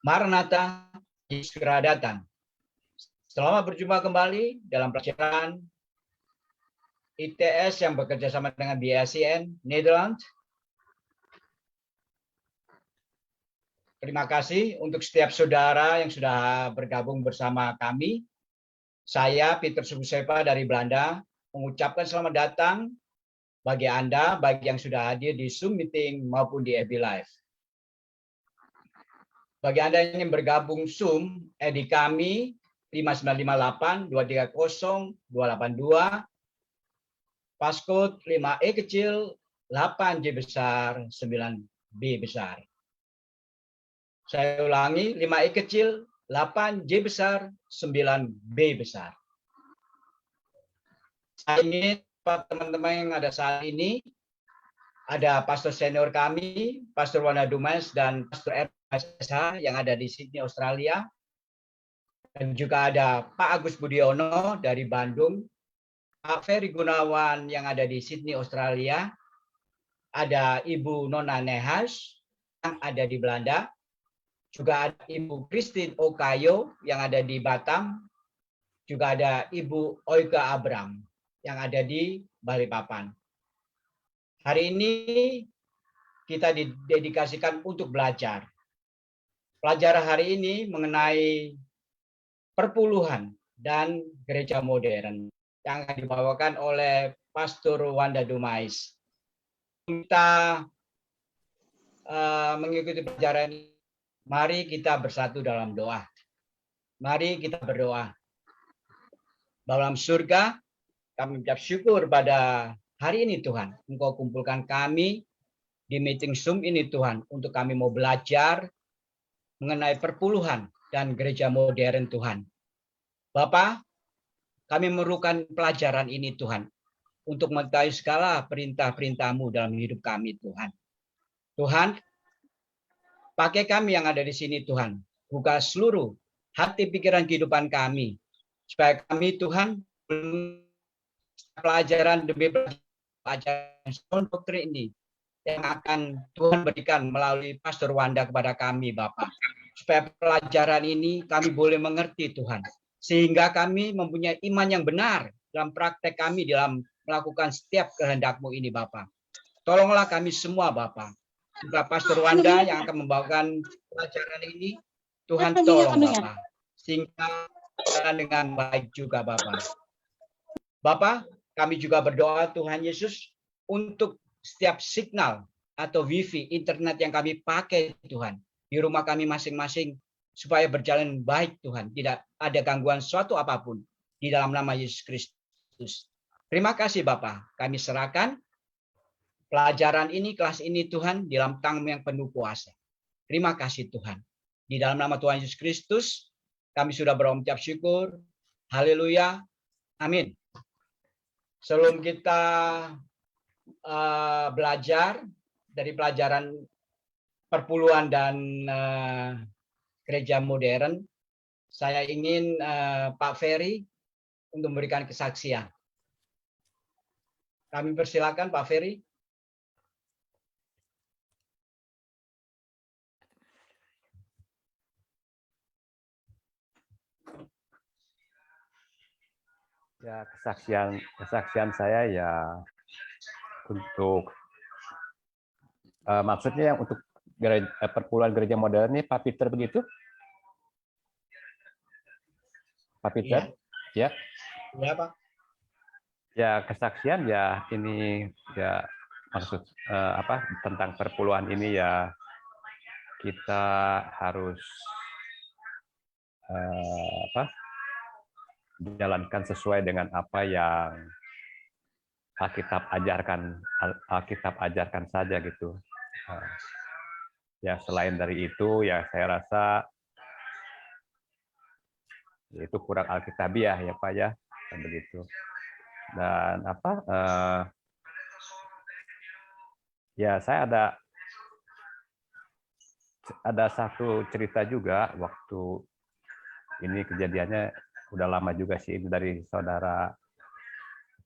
Maranatha, Yesus segera datang. Selamat berjumpa kembali dalam pelajaran ITS yang bekerja sama dengan BACN Nederland. Terima kasih untuk setiap saudara yang sudah bergabung bersama kami. Saya Peter Subusepa dari Belanda mengucapkan selamat datang bagi Anda, bagi yang sudah hadir di Zoom meeting maupun di FB Live. Bagi Anda yang ingin bergabung Zoom, di kami 5958-230-282, passcode 5E kecil, 8J besar, 9B besar. Saya ulangi, 5E kecil, 8J besar, 9B besar. Saya ingin teman-teman yang ada saat ini, ada pastor senior kami, Pastor Wanda Dumas dan Pastor RSH yang ada di Sydney, Australia. Dan juga ada Pak Agus Budiono dari Bandung, Pak Ferry Gunawan yang ada di Sydney, Australia. Ada Ibu Nona Nehas yang ada di Belanda. Juga ada Ibu Christine Okayo yang ada di Batam. Juga ada Ibu Oika Abram yang ada di Balikpapan. Hari ini kita didedikasikan untuk belajar. Pelajaran hari ini mengenai perpuluhan dan gereja modern yang akan dibawakan oleh Pastor Wanda Dumais. Kita mengikuti pelajaran ini. Mari kita bersatu dalam doa. Mari kita berdoa. Dalam surga, kami mengucap syukur pada hari ini Tuhan. Engkau kumpulkan kami di meeting Zoom ini Tuhan. Untuk kami mau belajar mengenai perpuluhan dan gereja modern Tuhan. Bapa, kami memerlukan pelajaran ini Tuhan. Untuk mengetahui segala perintah-perintah-Mu dalam hidup kami Tuhan. Tuhan, pakai kami yang ada di sini Tuhan. Buka seluruh hati pikiran kehidupan kami. Supaya kami Tuhan pelajaran demi pelajaran sound doktrin ini yang akan Tuhan berikan melalui Pastor Wanda kepada kami Bapak. Supaya pelajaran ini kami boleh mengerti Tuhan. Sehingga kami mempunyai iman yang benar dalam praktek kami dalam melakukan setiap kehendak-Mu ini Bapak. Tolonglah kami semua Bapak. Juga Pastor Wanda yang akan membawakan pelajaran ini, Tuhan tolong Bapak. Sehingga dengan baik juga Bapak. Bapak, kami juga berdoa Tuhan Yesus untuk setiap signal atau wifi internet yang kami pakai Tuhan. Di rumah kami masing-masing supaya berjalan baik Tuhan. Tidak ada gangguan suatu apapun. Di dalam nama Yesus Kristus. Terima kasih Bapak. Kami serahkan pelajaran ini, kelas ini Tuhan, di dalam tangan-Mu yang penuh kuasa. Terima kasih Tuhan. Di dalam nama Tuhan Yesus Kristus, kami sudah berucap syukur. Haleluya. Amin. Sebelum kita belajar dari pelajaran perpuluhan dan gereja modern, saya ingin Pak Ferry untuk memberikan kesaksian. Kami persilakan Pak Ferry. Ya, kesaksian saya ya untuk maksudnya yang untuk perpuluhan gereja modern ini Pak Peter begitu? Pak Peter? Ya. Ya, Pak. Ya, kesaksian ya ini ya maksud tentang perpuluhan ini ya kita harus dijalankan sesuai dengan apa yang Alkitab ajarkan saja gitu. Ya selain dari itu ya saya rasa itu kurang alkitabiah ya Pak ya begitu. Dan ya saya ada satu cerita juga waktu ini kejadiannya udah lama juga sih, ini dari saudara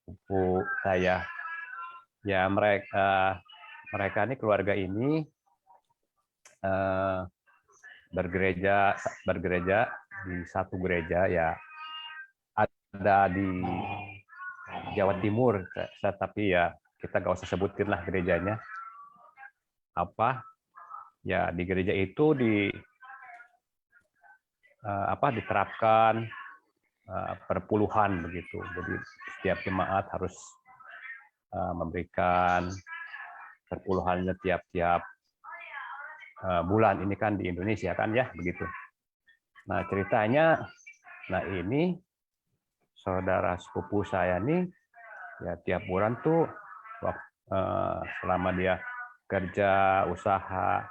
sepupu saya. Ya mereka ini keluarga ini bergereja di satu gereja ya, ada di Jawa Timur, tapi ya kita nggak usah sebutin lah gerejanya apa. Ya di gereja itu diterapkan perpuluhan begitu. Jadi setiap jemaat harus memberikan perpuluhannya tiap-tiap bulan. Ini kan di Indonesia kan ya begitu. Nah ceritanya, nah ini saudara sepupu saya nih ya tiap bulan tuh selama dia kerja usaha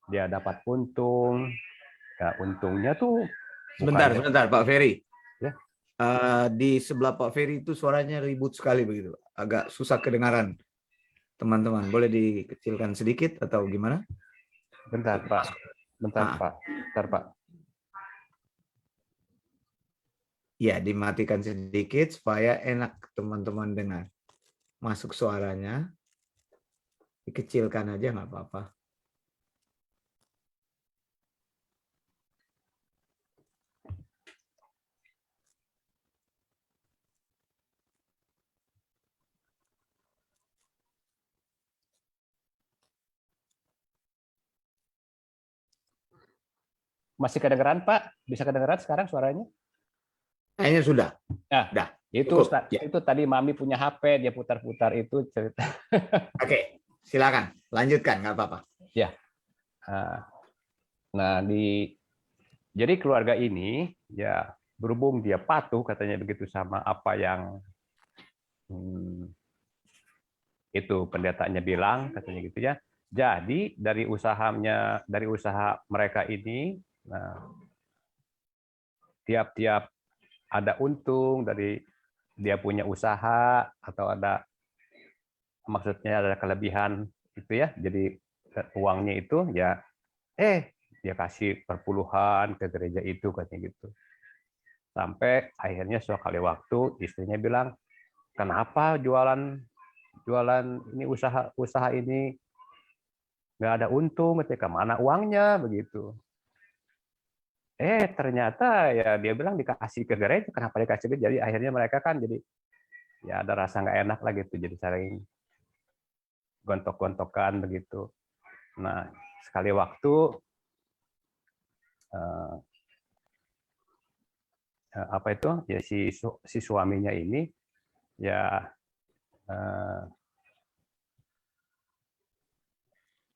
dia dapat untung. Ya untungnya tuh Sebentar Pak Ferry. Ya. Di sebelah Pak Ferry itu suaranya ribut sekali begitu. Agak susah kedengaran. Teman-teman, boleh dikecilkan sedikit atau gimana? Bentar, Pak. Bentar, Pak. Ya, dimatikan sedikit supaya enak teman-teman dengar. Masuk suaranya. Dikecilkan aja nggak apa-apa. Masih kedengeran, Pak? Bisa kedengeran sekarang suaranya? Kayaknya sudah. Nah, Dah. itu tadi Mami punya HP, dia putar-putar itu cerita. Oke, silakan. Lanjutkan, nggak apa-apa. Ya. Nah, jadi keluarga ini, ya berhubung dia patuh, katanya begitu, sama apa yang itu pendetanya bilang, katanya gitu ya. Jadi dari usaha mereka ini, nah, tiap-tiap ada untung dari dia punya usaha atau maksudnya ada kelebihan itu ya, jadi uangnya itu ya dia kasih perpuluhan ke gereja itu katanya gitu. Sampai akhirnya suatu kali waktu istrinya bilang, kenapa jualan ini usaha ini nggak ada untung, ketika mana uangnya begitu. Ternyata ya dia bilang dikasih ke gereja, kenapa dikasih ke. Jadi akhirnya mereka kan jadi ya ada rasa nggak enak lah gitu, jadi saling gontok-gontokan begitu. Nah sekali waktu apa itu ya si suaminya ini ya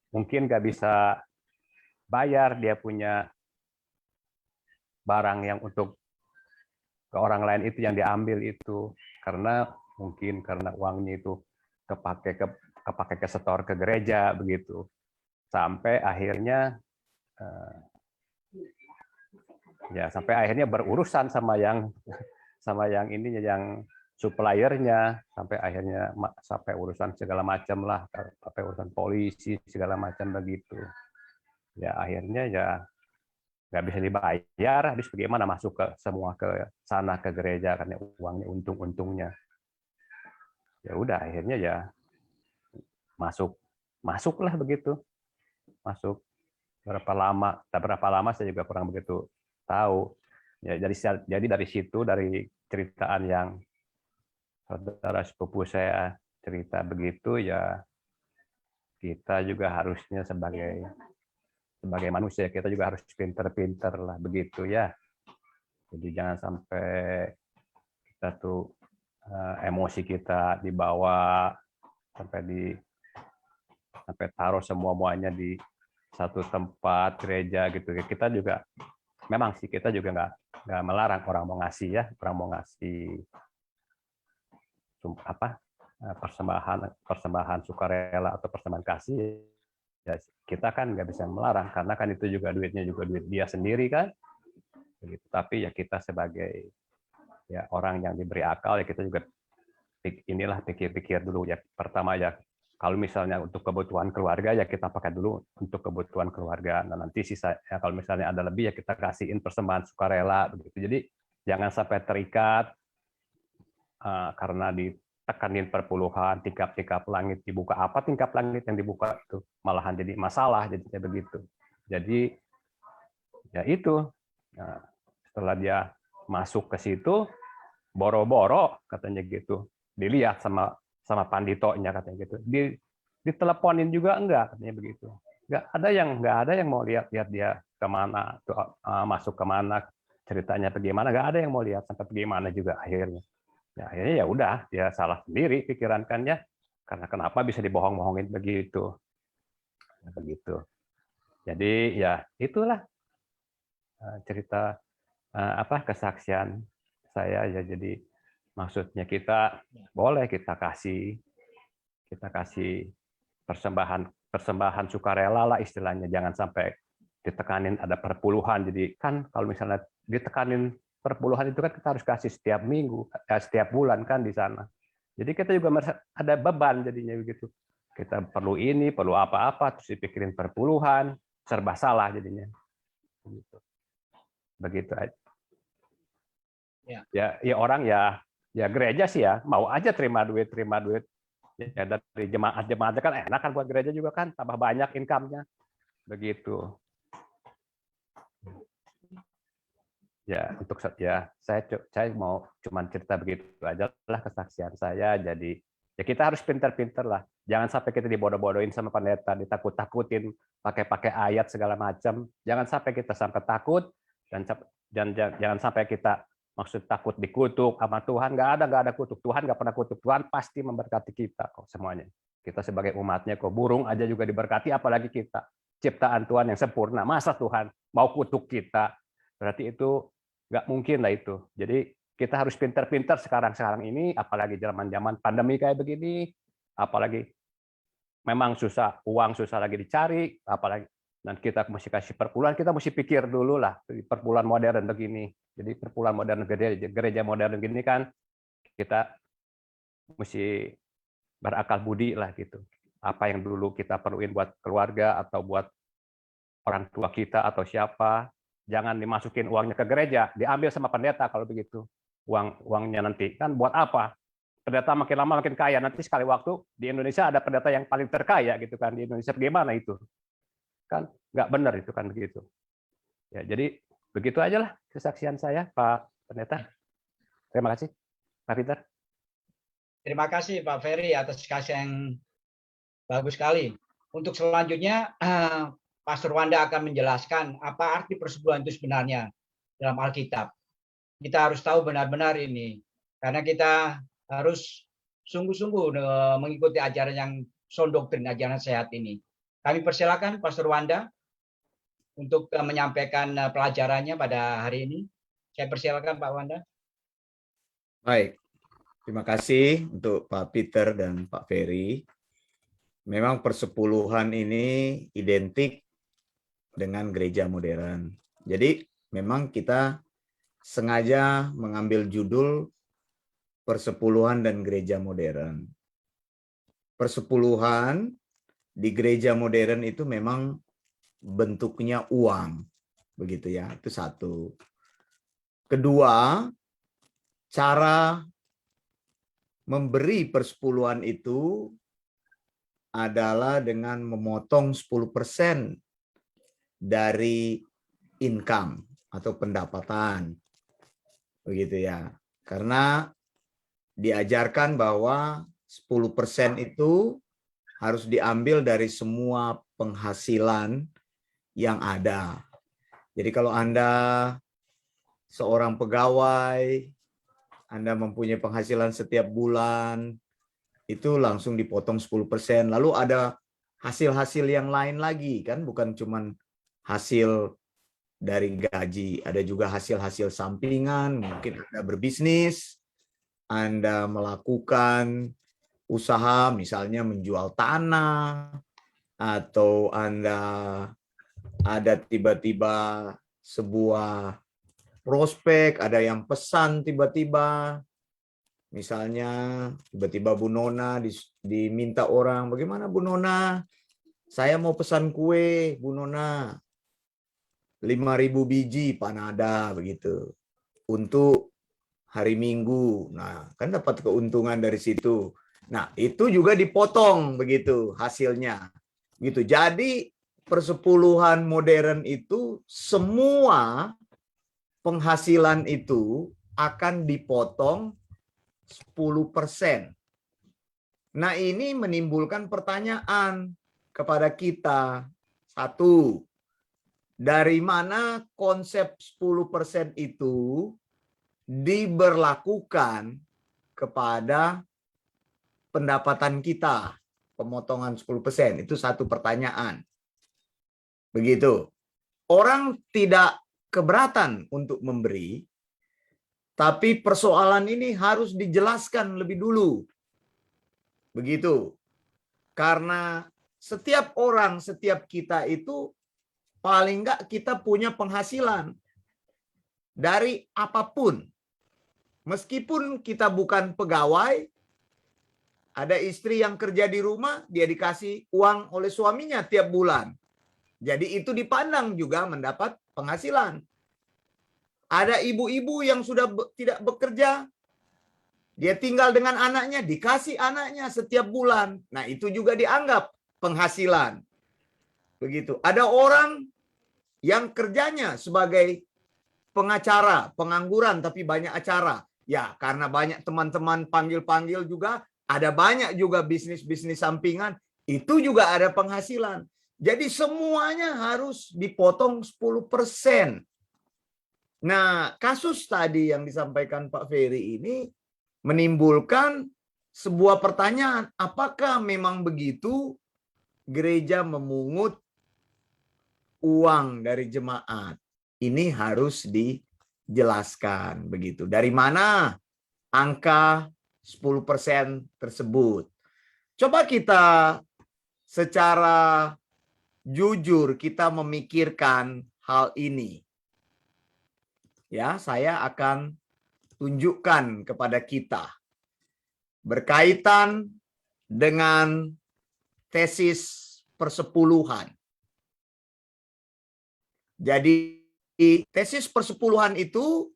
mungkin nggak bisa bayar, dia punya barang yang untuk ke orang lain itu yang diambil itu karena uangnya itu kepake ke setor ke gereja begitu. Sampai akhirnya berurusan sama yang ininya, yang suppliernya, sampai urusan segala macam lah, sampai urusan polisi segala macam begitu. Ya akhirnya ya nggak bisa dibayar, habis bagaimana masuk ke sana ke gereja karena uangnya untungnya. Ya udah akhirnya ya masuklah begitu. Masuk berapa lama saya juga kurang begitu tahu. Ya jadi dari situ, dari ceritaan yang saudara sepupu saya cerita begitu, ya kita juga harusnya sebagai manusia kita juga harus pinter-pinter lah begitu ya. Jadi jangan sampai kita tuh emosi kita dibawa sampai taruh semuanya di satu tempat gereja gitu. Kita juga memang sih kita juga nggak melarang orang mau ngasih ya, orang mau ngasih persembahan sukarela atau persembahan kasih, ya kita kan nggak bisa melarang karena kan itu juga duitnya juga duit dia sendiri kan. Begitu. Tapi ya kita sebagai ya orang yang diberi akal ya kita juga pikir-pikir dulu ya. Pertama ya kalau misalnya untuk kebutuhan keluarga ya kita pakai dulu untuk kebutuhan keluarga. Nah nanti sisa ya kalau misalnya ada lebih ya kita kasihin persembahan sukarela begitu. Jadi jangan sampai terikat karena ditekanin perpuluhan, tingkap langit dibuka. Apa tingkap langit yang dibuka itu malahan jadi masalah jadinya begitu. Jadi ya itu. Nah, setelah dia masuk ke situ, boro-boro katanya gitu, dilihat sama panditonya katanya gitu, diteleponin juga enggak katanya begitu, nggak ada yang mau lihat dia kemana tuh, masuk kemana, ceritanya bagaimana, nggak ada yang mau lihat sampai bagaimana juga akhirnya. Akhirnya ya udah, dia salah sendiri pikiran kan ya, karena kenapa bisa dibohong-bohongin begitu. Begitu. Jadi ya itulah cerita kesaksian saya ya. Jadi maksudnya kita boleh kita kasih persembahan sukarela lah istilahnya, jangan sampai ditekanin ada perpuluhan. Jadi kan kalau misalnya ditekanin perpuluhan itu kan kita harus kasih setiap minggu, setiap bulan kan di sana. Jadi kita juga ada beban jadinya begitu. Kita perlu ini, perlu apa-apa, terus dipikirin perpuluhan, serba salah jadinya. Begitu aja. Ya orang ya gereja sih ya mau aja terima duit. Ya dari jemaat kan enak kan, buat gereja juga kan tambah banyak income-nya. Begitu. Ya untuk saya mau cuman cerita begitu aja lah kesaksian saya. Jadi ya kita harus pintar-pintar lah. Jangan sampai kita dibodoh-bodohin sama pendeta, ditakut-takutin pakai ayat segala macam. Jangan sampai kita sampai takut, dan jangan sampai kita maksud takut dikutuk sama Tuhan. Nggak ada kutuk. Tuhan nggak pernah kutuk. Tuhan pasti memberkati kita kok semuanya. Kita sebagai umatnya kok, burung aja juga diberkati, apalagi kita ciptaan Tuhan yang sempurna. Masa Tuhan mau kutuk kita? Berarti itu nggak mungkin lah itu. Jadi kita harus pintar-pintar sekarang ini, apalagi zaman pandemi kayak begini, apalagi memang uang susah lagi dicari, apalagi dan kita mesti kasih perpuluhan, kita mesti pikir dulu lah, perpuluhan modern begini. Jadi perpuluhan modern, gereja modern gini kan, kita mesti berakal budi lah gitu. Apa yang dulu kita perluin buat keluarga atau buat orang tua kita atau siapa, jangan dimasukin uangnya ke gereja, diambil sama pendeta kalau begitu. Uangnya nanti kan buat apa? Pendeta makin lama makin kaya, nanti sekali waktu di Indonesia ada pendeta yang paling terkaya gitu kan, di Indonesia bagaimana itu? Kan nggak benar itu kan begitu. Ya, jadi begitu aja lah kesaksian saya, Pak Pendeta. Terima kasih, Pak Peter. Terima kasih Pak Ferry atas kasih yang bagus sekali. Untuk selanjutnya, Pastor Wanda akan menjelaskan apa arti persepuluhan itu sebenarnya dalam Alkitab. Kita harus tahu benar-benar ini, karena kita harus sungguh-sungguh mengikuti ajaran yang sound doktrin, ajaran sehat ini. Kami persilakan Pastor Wanda untuk menyampaikan pelajarannya pada hari ini. Saya persilakan Pak Wanda. Baik, terima kasih untuk Pak Peter dan Pak Ferry. Memang persepuluhan ini identik dengan gereja modern. Jadi memang kita sengaja mengambil judul persepuluhan dan gereja modern. Persepuluhan di gereja modern itu memang bentuknya uang, begitu ya. Itu satu. Kedua, cara memberi persepuluhan itu adalah dengan memotong 10% dari income atau pendapatan. Begitu ya. Karena diajarkan bahwa 10% itu harus diambil dari semua penghasilan yang ada. Jadi kalau Anda seorang pegawai, Anda mempunyai penghasilan setiap bulan, itu langsung dipotong 10%. Lalu ada hasil-hasil yang lain lagi, kan bukan cuman hasil dari gaji, ada juga hasil-hasil sampingan, mungkin Anda berbisnis, Anda melakukan usaha, misalnya menjual tanah, atau Anda ada tiba-tiba sebuah prospek, ada yang pesan tiba-tiba, misalnya tiba-tiba Bu Nona diminta orang, bagaimana Bu Nona? Saya mau pesan kue, Bu Nona. 5.000 biji panada begitu untuk hari Minggu. Nah, kan dapat keuntungan dari situ. Nah, itu juga dipotong begitu hasilnya. Gitu. Jadi persepuluhan modern itu semua penghasilan itu akan dipotong 10%. Nah, ini menimbulkan pertanyaan kepada kita. Satu, dari mana konsep 10% itu diberlakukan kepada pendapatan kita? Pemotongan 10%, itu satu pertanyaan. Begitu. Orang tidak keberatan untuk memberi, tapi persoalan ini harus dijelaskan lebih dulu. Begitu. Karena setiap orang, setiap kita itu paling enggak kita punya penghasilan dari apapun. Meskipun kita bukan pegawai, ada istri yang kerja di rumah, dia dikasih uang oleh suaminya tiap bulan. Jadi itu dipandang juga mendapat penghasilan. Ada ibu-ibu yang sudah tidak bekerja, dia tinggal dengan anaknya, dikasih anaknya setiap bulan. Nah, itu juga dianggap penghasilan. Begitu. Ada orang yang kerjanya sebagai pengacara, pengangguran tapi banyak acara. Ya, karena banyak teman-teman panggil-panggil juga, ada banyak juga bisnis-bisnis sampingan, itu juga ada penghasilan. Jadi semuanya harus dipotong 10%. Nah, kasus tadi yang disampaikan Pak Ferry ini menimbulkan sebuah pertanyaan, apakah memang begitu gereja memungut uang dari jemaat? Ini harus dijelaskan begitu. Dari mana angka 10% tersebut? Coba kita secara jujur kita memikirkan hal ini. Ya, saya akan tunjukkan kepada kita berkaitan dengan tesis persepuluhan. Jadi tesis persepuluhan itu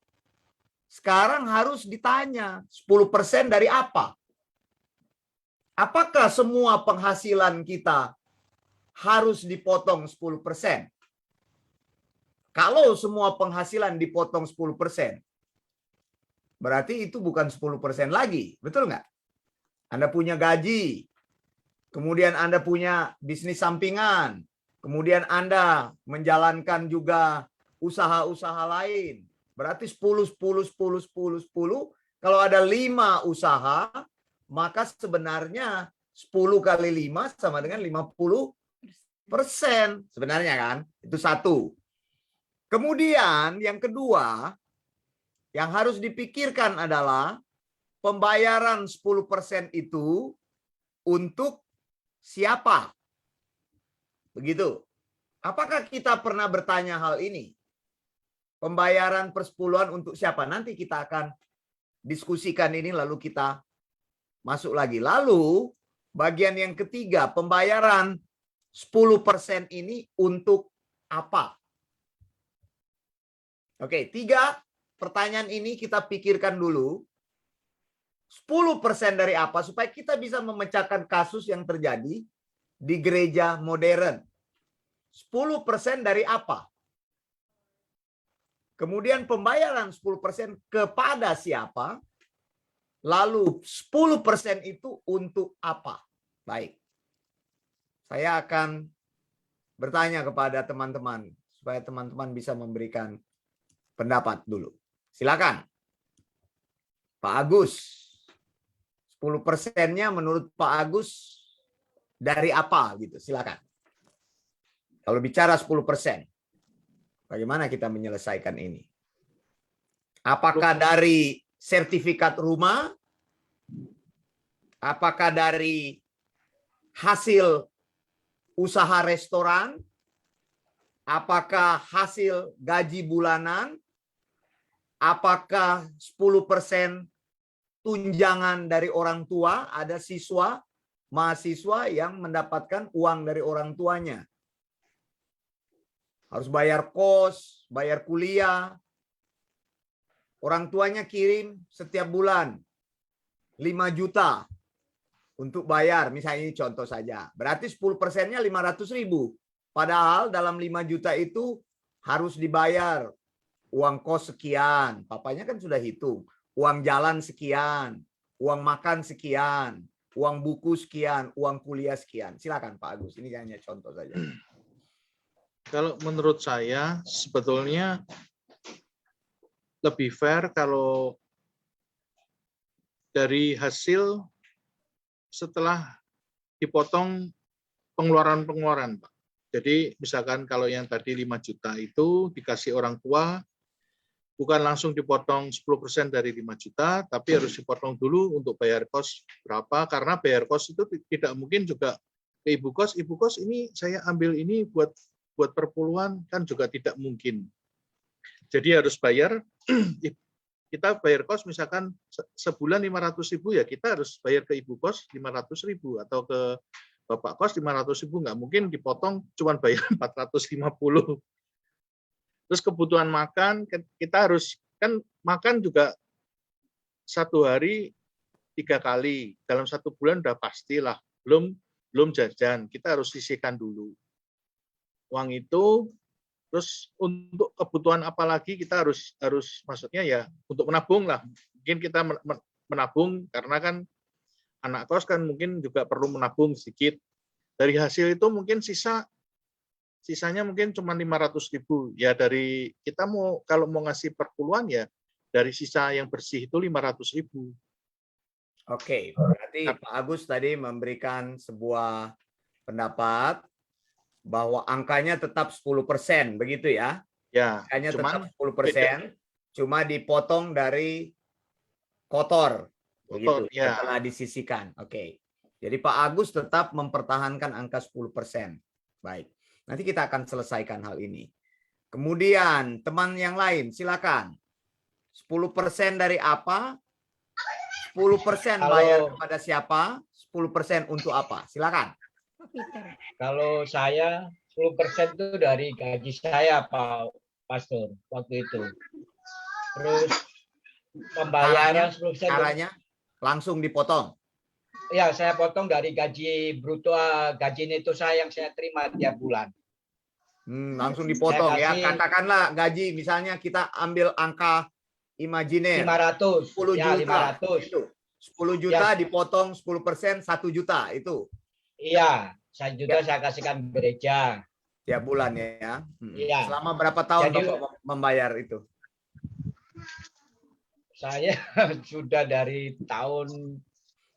sekarang harus ditanya 10% dari apa? Apakah semua penghasilan kita harus dipotong 10%? Kalau semua penghasilan dipotong 10%, berarti itu bukan 10% lagi. Betul nggak? Anda punya gaji, kemudian Anda punya bisnis sampingan, kemudian Anda menjalankan juga usaha-usaha lain. Berarti 10, 10, 10, 10, 10. Kalau ada 5 usaha, maka sebenarnya 10 kali 5 sama dengan 50%. Sebenarnya kan? Itu satu. Kemudian yang kedua, yang harus dipikirkan adalah pembayaran 10% itu untuk siapa? Begitu. Apakah kita pernah bertanya hal ini? Pembayaran persepuluhan untuk siapa? Nanti kita akan diskusikan ini lalu kita masuk lagi. Lalu bagian yang ketiga, pembayaran 10% ini untuk apa? Oke, 3 pertanyaan ini kita pikirkan dulu. 10% dari apa? Supaya kita bisa memecahkan kasus yang terjadi di gereja modern. 10% dari apa? Kemudian pembayaran 10% kepada siapa? Lalu 10% itu untuk apa? Baik. Saya akan bertanya kepada teman-teman supaya teman-teman bisa memberikan pendapat dulu. Silakan. Pak Agus. 10%-nya menurut Pak Agus dari apa gitu? Silakan. Kalau bicara 10%, bagaimana kita menyelesaikan ini? Apakah dari sertifikat rumah? Apakah dari hasil usaha restoran? Apakah hasil gaji bulanan? Apakah 10% tunjangan dari orang tua? Ada siswa, mahasiswa yang mendapatkan uang dari orang tuanya. Harus bayar kos, bayar kuliah. Orang tuanya kirim setiap bulan 5 juta untuk bayar. Misalnya ini contoh saja. Berarti 10%-nya 500.000. Padahal dalam 5 juta itu harus dibayar uang kos sekian. Papanya kan sudah hitung. Uang jalan sekian, uang makan sekian, uang buku sekian, uang kuliah sekian. Silakan Pak Agus, ini hanya contoh saja. Kalau menurut saya sebetulnya lebih fair kalau dari hasil setelah dipotong pengeluaran-pengeluaran, Pak. Jadi misalkan kalau yang tadi 5 juta itu dikasih orang tua, bukan langsung dipotong 10% dari 5 juta, tapi harus dipotong dulu untuk bayar kos berapa, karena bayar kos itu tidak mungkin juga ke ibu kos ini saya ambil ini buat perpuluhan, kan juga tidak mungkin. Jadi harus bayar, kita bayar kos misalkan sebulan 500.000 ya kita harus bayar ke ibu kos 500.000 atau ke bapak kos 500.000, nggak mungkin dipotong cuma bayar 450. Terus kebutuhan makan kita harus kan makan juga 1 hari 3 kali dalam 1 bulan udah pastilah, belum jajan, kita harus sisihkan dulu uang itu. Terus untuk kebutuhan apa lagi kita harus maksudnya ya untuk menabung lah, mungkin kita menabung karena kan anak kos kan mungkin juga perlu menabung sedikit. Dari hasil itu mungkin sisanya mungkin cuma 500.000. Ya dari kita kalau mau ngasih perpuluhan ya dari sisa yang bersih itu 500.000. Oke, berarti Pak Agus tadi memberikan sebuah pendapat bahwa angkanya tetap 10%, begitu ya? Ya, Angkanya cuman tetap 10%, cuma dipotong dari kotor, begitu, ya. setelah disisihkan. Oke. Jadi Pak Agus tetap mempertahankan angka 10%. Baik. Nanti kita akan selesaikan hal ini. Kemudian teman yang lain, silakan. 10% dari apa? 10% bayar kepada siapa? 10% untuk apa? Silakan. Kalau saya 10% itu dari gaji saya, Pak Pastor, waktu itu. Terus pembayaran 10% caranya langsung dipotong. Ya, saya potong dari gaji bruto, gaji neto saya yang saya terima tiap bulan. Langsung dipotong ya. Katakanlah gaji misalnya kita ambil angka imajiner 500, 10 ya, juta 500. itu. 10 juta Ya. dipotong 10%, 1 juta itu. Iya, 1 juta Ya. saya kasihkan gereja. Tiap bulan ya. Iya. Selama berapa tahun Jadi, Bapak membayar itu? Saya sudah dari tahun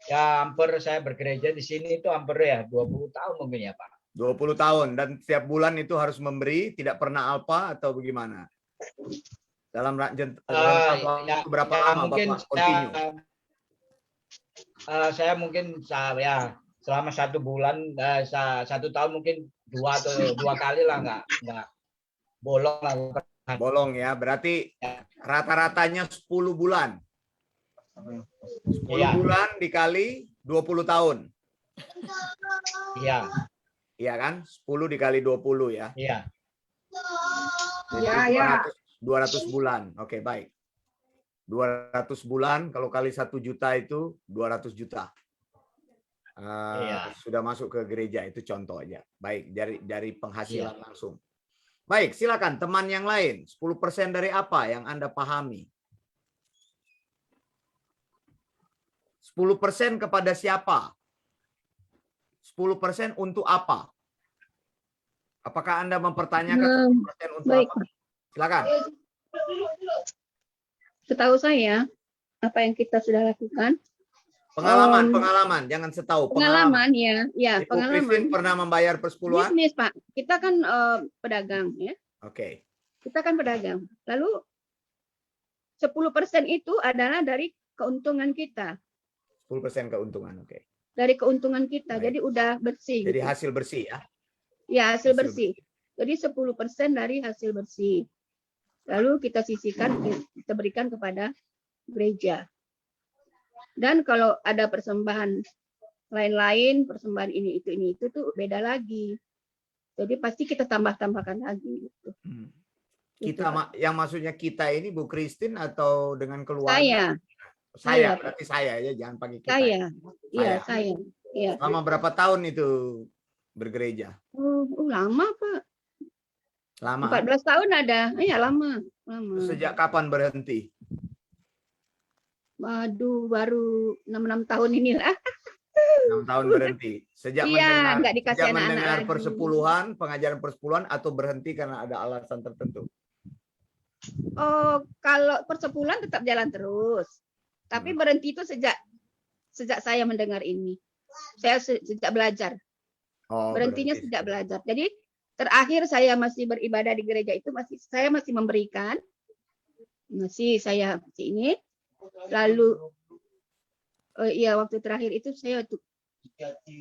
ya hampir saya bergereja di sini itu hampir ya 20 tahun mungkin ya, Pak. 20 tahun dan setiap bulan itu harus memberi, tidak pernah alpa atau bagaimana? Dalam ya, berapa ya, lama mungkin Bapak continue? Saya mungkin ya selama 1 bulan 1 tahun mungkin 2 kali lah nggak bolong lah. Bolong ya, berarti rata-ratanya 10 bulan. 10 Iya. bulan dikali 20 tahun. Iya. Iya kan? 10 dikali 20 ya. Iya. Jadi 200 bulan. Oke, baik. 200 bulan kalau kali 1 juta itu 200 juta. Iya. Sudah masuk ke gereja, itu contoh aja. Baik, dari penghasilan langsung. Baik, silakan teman yang lain. 10% dari apa yang Anda pahami? 10% kepada siapa? 10% untuk apa? Apakah Anda mempertanyakan 10% untuk baik. apa? Silakan. Setahu saya, apa yang kita sudah lakukan. Pengalaman, jangan setahu. Pengalaman ya, Ibu Christine pengalaman. pernah membayar persepuluhan? Bisnis, Pak. Kita kan pedagang ya. Oke. Kita kan pedagang. Lalu 10% itu adalah dari keuntungan kita. 10% keuntungan, oke. Dari keuntungan kita. Baik. Jadi udah bersih. Jadi gitu. hasil bersih ya? Ya, hasil hasil bersih. Jadi 10% dari hasil bersih. Lalu kita sisihkan, kita berikan kepada gereja. Dan kalau ada persembahan lain-lain, persembahan ini itu tuh beda lagi. Jadi pasti kita tambahkan lagi. Gitu. Kita yang maksudnya kita ini Bu Christine atau dengan keluarga? Saya. Berarti saya ya, jangan pakai kita. Saya. Iya, saya. Iya. Selama berapa tahun itu bergereja? Lama, Pak. Lama. 14 tahun ada. Iya, lama. Sejak kapan berhenti? Waduh, baru 6 tahun inilah. 6 tahun berhenti. Sejak Iya, nggak dikasih sejak anak-anak mendengar lagi. persepuluhan, pengajaran persepuluhan, atau berhenti karena ada alasan tertentu? Oh, kalau persepuluhan tetap jalan terus. Tapi berhenti itu sejak saya mendengar ini. Saya sejak belajar. Oh, Berhentinya berhenti. sejak belajar. Jadi terakhir saya masih beribadah di gereja itu saya masih memberikan. Saya ini. Lalu iya, waktu terakhir itu saya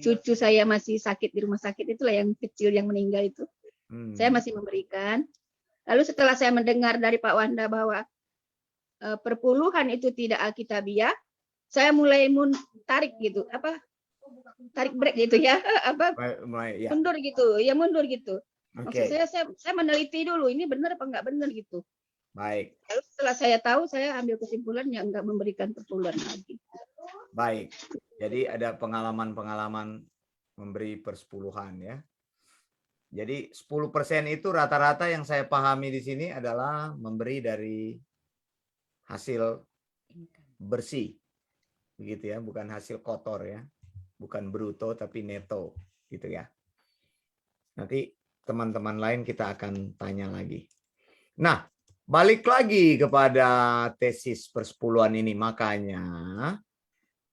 cucu saya masih sakit di rumah sakit, itulah yang kecil yang meninggal itu. Saya masih memberikan. Lalu setelah saya mendengar dari Pak Wanda bahwa perpuluhan itu tidak alkitabiah, saya mulai tarik gitu, tarik break gitu ya, Ya. mundur gitu, ya mundur gitu. Oke. Maksud saya meneliti dulu ini benar apa enggak benar gitu. Baik. Lalu setelah saya tahu, saya ambil kesimpulan yang enggak memberikan perpuluhan lagi. Baik. Jadi ada pengalaman-pengalaman memberi persepuluhan ya. Jadi 10% itu rata-rata yang saya pahami di sini adalah memberi dari hasil bersih. Begitu ya, bukan hasil kotor ya. Bukan bruto tapi neto gitu ya. Nanti teman-teman lain kita akan tanya lagi. Nah, balik lagi kepada tesis persepuluhan ini, makanya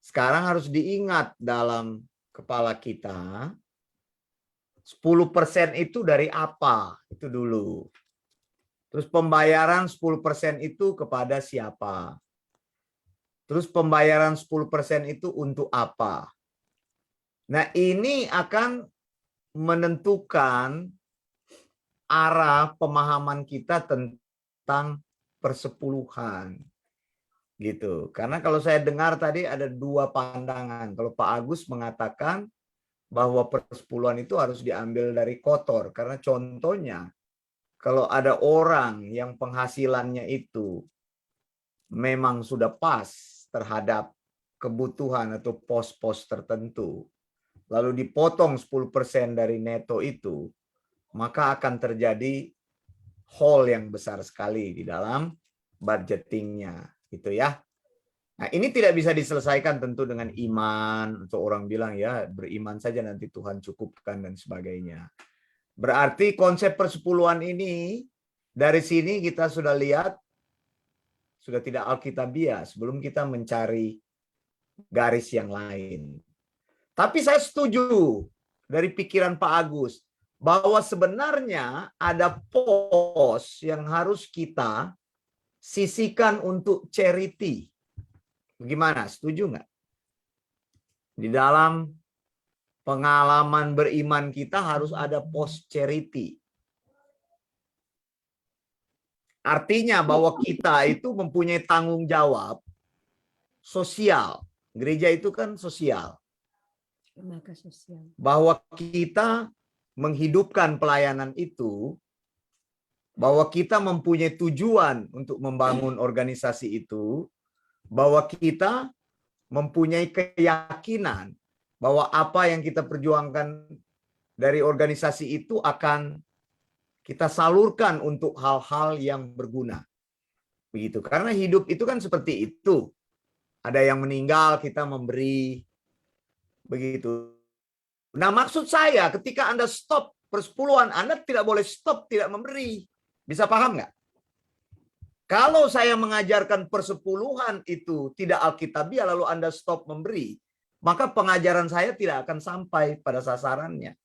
sekarang harus diingat dalam kepala kita 10% itu dari apa? Itu dulu. Terus pembayaran 10% itu kepada siapa? Terus pembayaran 10% itu untuk apa? Nah, ini akan menentukan arah pemahaman kita tentang persepuluhan. Gitu. Karena kalau saya dengar tadi ada dua pandangan. Kalau Pak Agus mengatakan bahwa persepuluhan itu harus diambil dari kotor. Karena contohnya, kalau ada orang yang penghasilannya itu memang sudah pas terhadap kebutuhan atau pos-pos tertentu, lalu dipotong 10% dari neto itu, maka akan terjadi hole yang besar sekali di dalam budgetingnya. Gitu ya. Nah, ini tidak bisa diselesaikan tentu dengan iman, atau orang bilang ya beriman saja nanti Tuhan cukupkan dan sebagainya. Berarti konsep persepuluhan ini dari sini kita sudah lihat sudah tidak alkitabiah sebelum kita mencari garis yang lain. Tapi saya setuju dari pikiran Pak Agus bahwa sebenarnya ada pos yang harus kita sisihkan untuk charity. Gimana? Setuju nggak? Di dalam pengalaman beriman kita harus ada pos charity. Artinya bahwa kita itu mempunyai tanggung jawab sosial. Gereja itu kan sosial. Lembaga sosial. Bahwa kita menghidupkan pelayanan itu, bahwa kita mempunyai tujuan untuk membangun organisasi itu, bahwa kita mempunyai keyakinan bahwa apa yang kita perjuangkan dari organisasi itu akan kita salurkan untuk hal-hal yang berguna. Begitu. Karena hidup itu kan seperti itu. Ada yang meninggal, kita memberi. Begitu. Nah, maksud saya ketika Anda stop persepuluhan, Anda tidak boleh stop tidak memberi. Bisa paham nggak? Kalau saya mengajarkan persepuluhan itu tidak alkitabiah lalu Anda stop memberi, maka pengajaran saya tidak akan sampai pada sasarannya.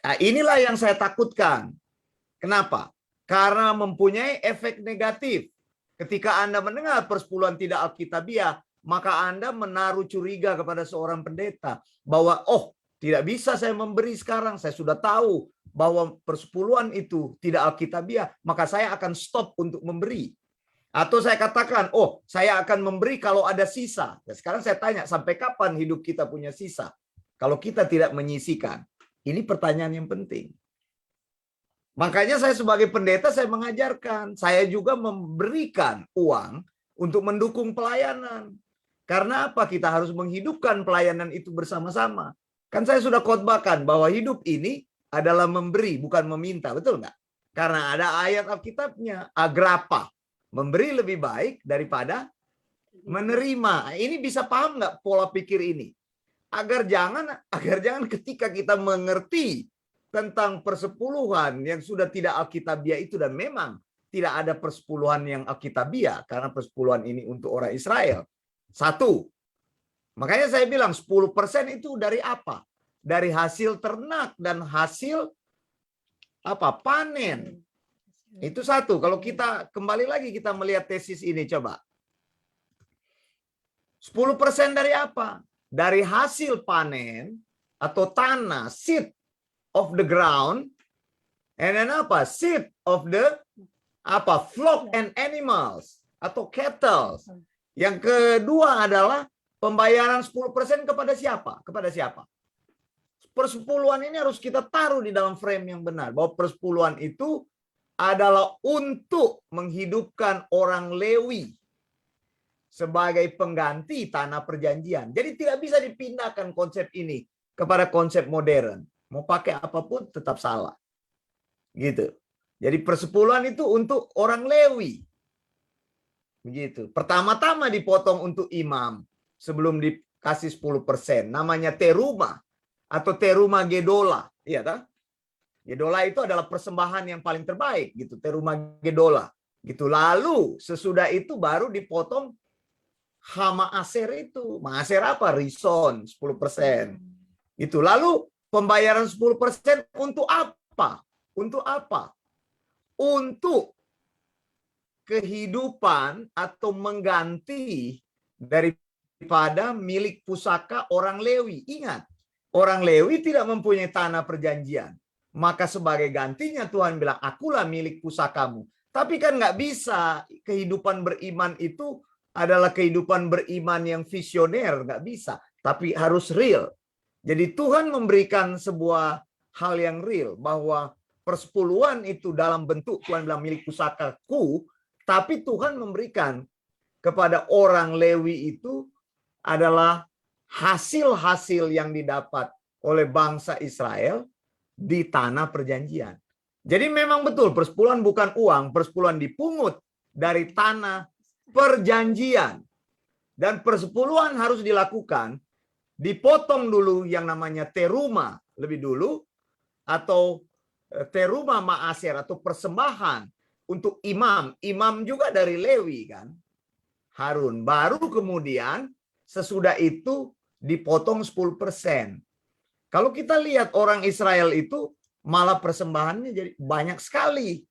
Nah, inilah yang saya takutkan. Kenapa? Karena mempunyai efek negatif. Ketika Anda mendengar persepuluhan tidak alkitabiah, maka Anda menaruh curiga kepada seorang pendeta bahwa tidak bisa saya memberi sekarang, saya sudah tahu bahwa persepuluhan itu tidak alkitabiah, maka saya akan stop untuk memberi. Atau saya katakan, saya akan memberi kalau ada sisa. Nah, sekarang saya tanya, sampai kapan hidup kita punya sisa? Kalau kita tidak menyisikan. Ini pertanyaan yang penting. Makanya saya sebagai pendeta, saya mengajarkan. Saya juga memberikan uang untuk mendukung pelayanan. Karena apa? Kita harus menghidupkan pelayanan itu bersama-sama. Kan saya sudah khotbahkan bahwa hidup ini adalah memberi, bukan meminta. Betul nggak? Karena ada ayat Alkitabnya, agrapa. Memberi lebih baik daripada menerima. Ini bisa paham nggak pola pikir ini? Agar jangan ketika kita mengerti tentang persepuluhan yang sudah tidak alkitabiah itu, dan memang tidak ada persepuluhan yang alkitabiah karena persepuluhan ini untuk orang Israel. Satu. Makanya saya bilang 10% itu dari apa? Dari hasil ternak dan hasil apa? Panen. Itu satu. Kalau kita kembali lagi kita melihat tesis ini, coba. 10% dari apa? Dari hasil panen atau tanah, seed of the ground, and then apa? Seed of the apa? Flock and animals atau cattle. Yang kedua adalah pembayaran 10% kepada siapa? Kepada siapa? Persepuluhan ini harus kita taruh di dalam frame yang benar. Bahwa persepuluhan itu adalah untuk menghidupkan orang Lewi sebagai pengganti tanah perjanjian. Jadi tidak bisa dipindahkan konsep ini kepada konsep modern. Mau pakai apapun tetap salah. Gitu. Jadi persepuluhan itu untuk orang Lewi. Begitu. Pertama-tama dipotong untuk imam sebelum dikasih 10%. Namanya teruma atau teruma gedola. Iya tak? Gedola itu adalah persembahan yang paling terbaik. Gitu. Teruma gedola. Gitu. Lalu sesudah itu baru dipotong hama aser itu. Maaser apa? Rison 10%. Itu. Lalu pembayaran 10% untuk apa? Untuk apa? Untuk kehidupan atau mengganti daripada milik pusaka orang Lewi. Ingat, orang Lewi tidak mempunyai tanah perjanjian. Maka sebagai gantinya Tuhan bilang, akulah milik pusakamu. Tapi kan nggak bisa. Kehidupan beriman itu adalah kehidupan beriman yang visioner. Nggak bisa. Tapi harus real. Jadi Tuhan memberikan sebuah hal yang real. Bahwa persepuluhan itu dalam bentuk Tuhan bilang milik pusakaku. Tapi Tuhan memberikan kepada orang Lewi itu adalah hasil-hasil yang didapat oleh bangsa Israel di tanah perjanjian. Jadi memang betul persepuluhan bukan uang, persepuluhan dipungut dari tanah perjanjian. Dan persepuluhan harus dilakukan, dipotong dulu yang namanya teruma lebih dulu, atau teruma maaser atau persembahan untuk imam. Imam juga dari Lewi kan. Harun. Baru kemudian sesudah itu dipotong 10%. Kalau kita lihat orang Israel itu malah persembahannya jadi banyak sekali.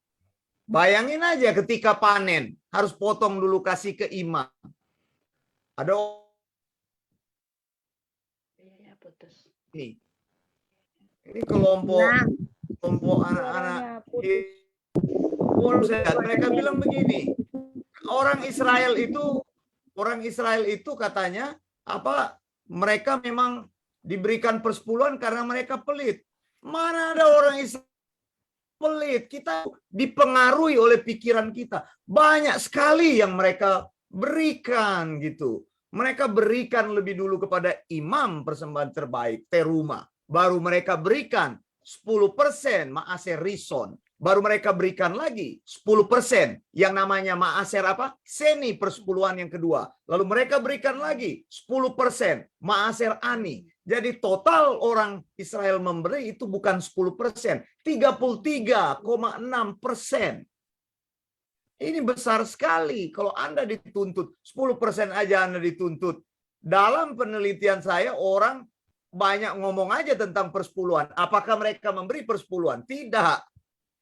Bayangin aja ketika panen. Harus potong dulu kasih ke imam. Ada ini kelompok anak-anak mereka bilang begini, orang Israel itu katanya apa? Mereka memang diberikan persepuluhan karena mereka pelit. Mana ada orang Israel pelit? Kita dipengaruhi oleh pikiran kita. Banyak sekali yang mereka berikan gitu. Mereka berikan lebih dulu kepada imam persembahan terbaik, teruma. Baru mereka berikan 10% maaser rison. Baru mereka berikan lagi 10% yang namanya maaser apa? Seni persepuluhan yang kedua. Lalu mereka berikan lagi 10% maaser ani. Jadi total orang Israel memberi itu bukan 10%, 33,6%. Ini besar sekali. Kalau Anda dituntut 10% aja Anda dituntut. Dalam penelitian saya orang banyak ngomong aja tentang persepuluhan. Apakah mereka memberi persepuluhan? Tidak.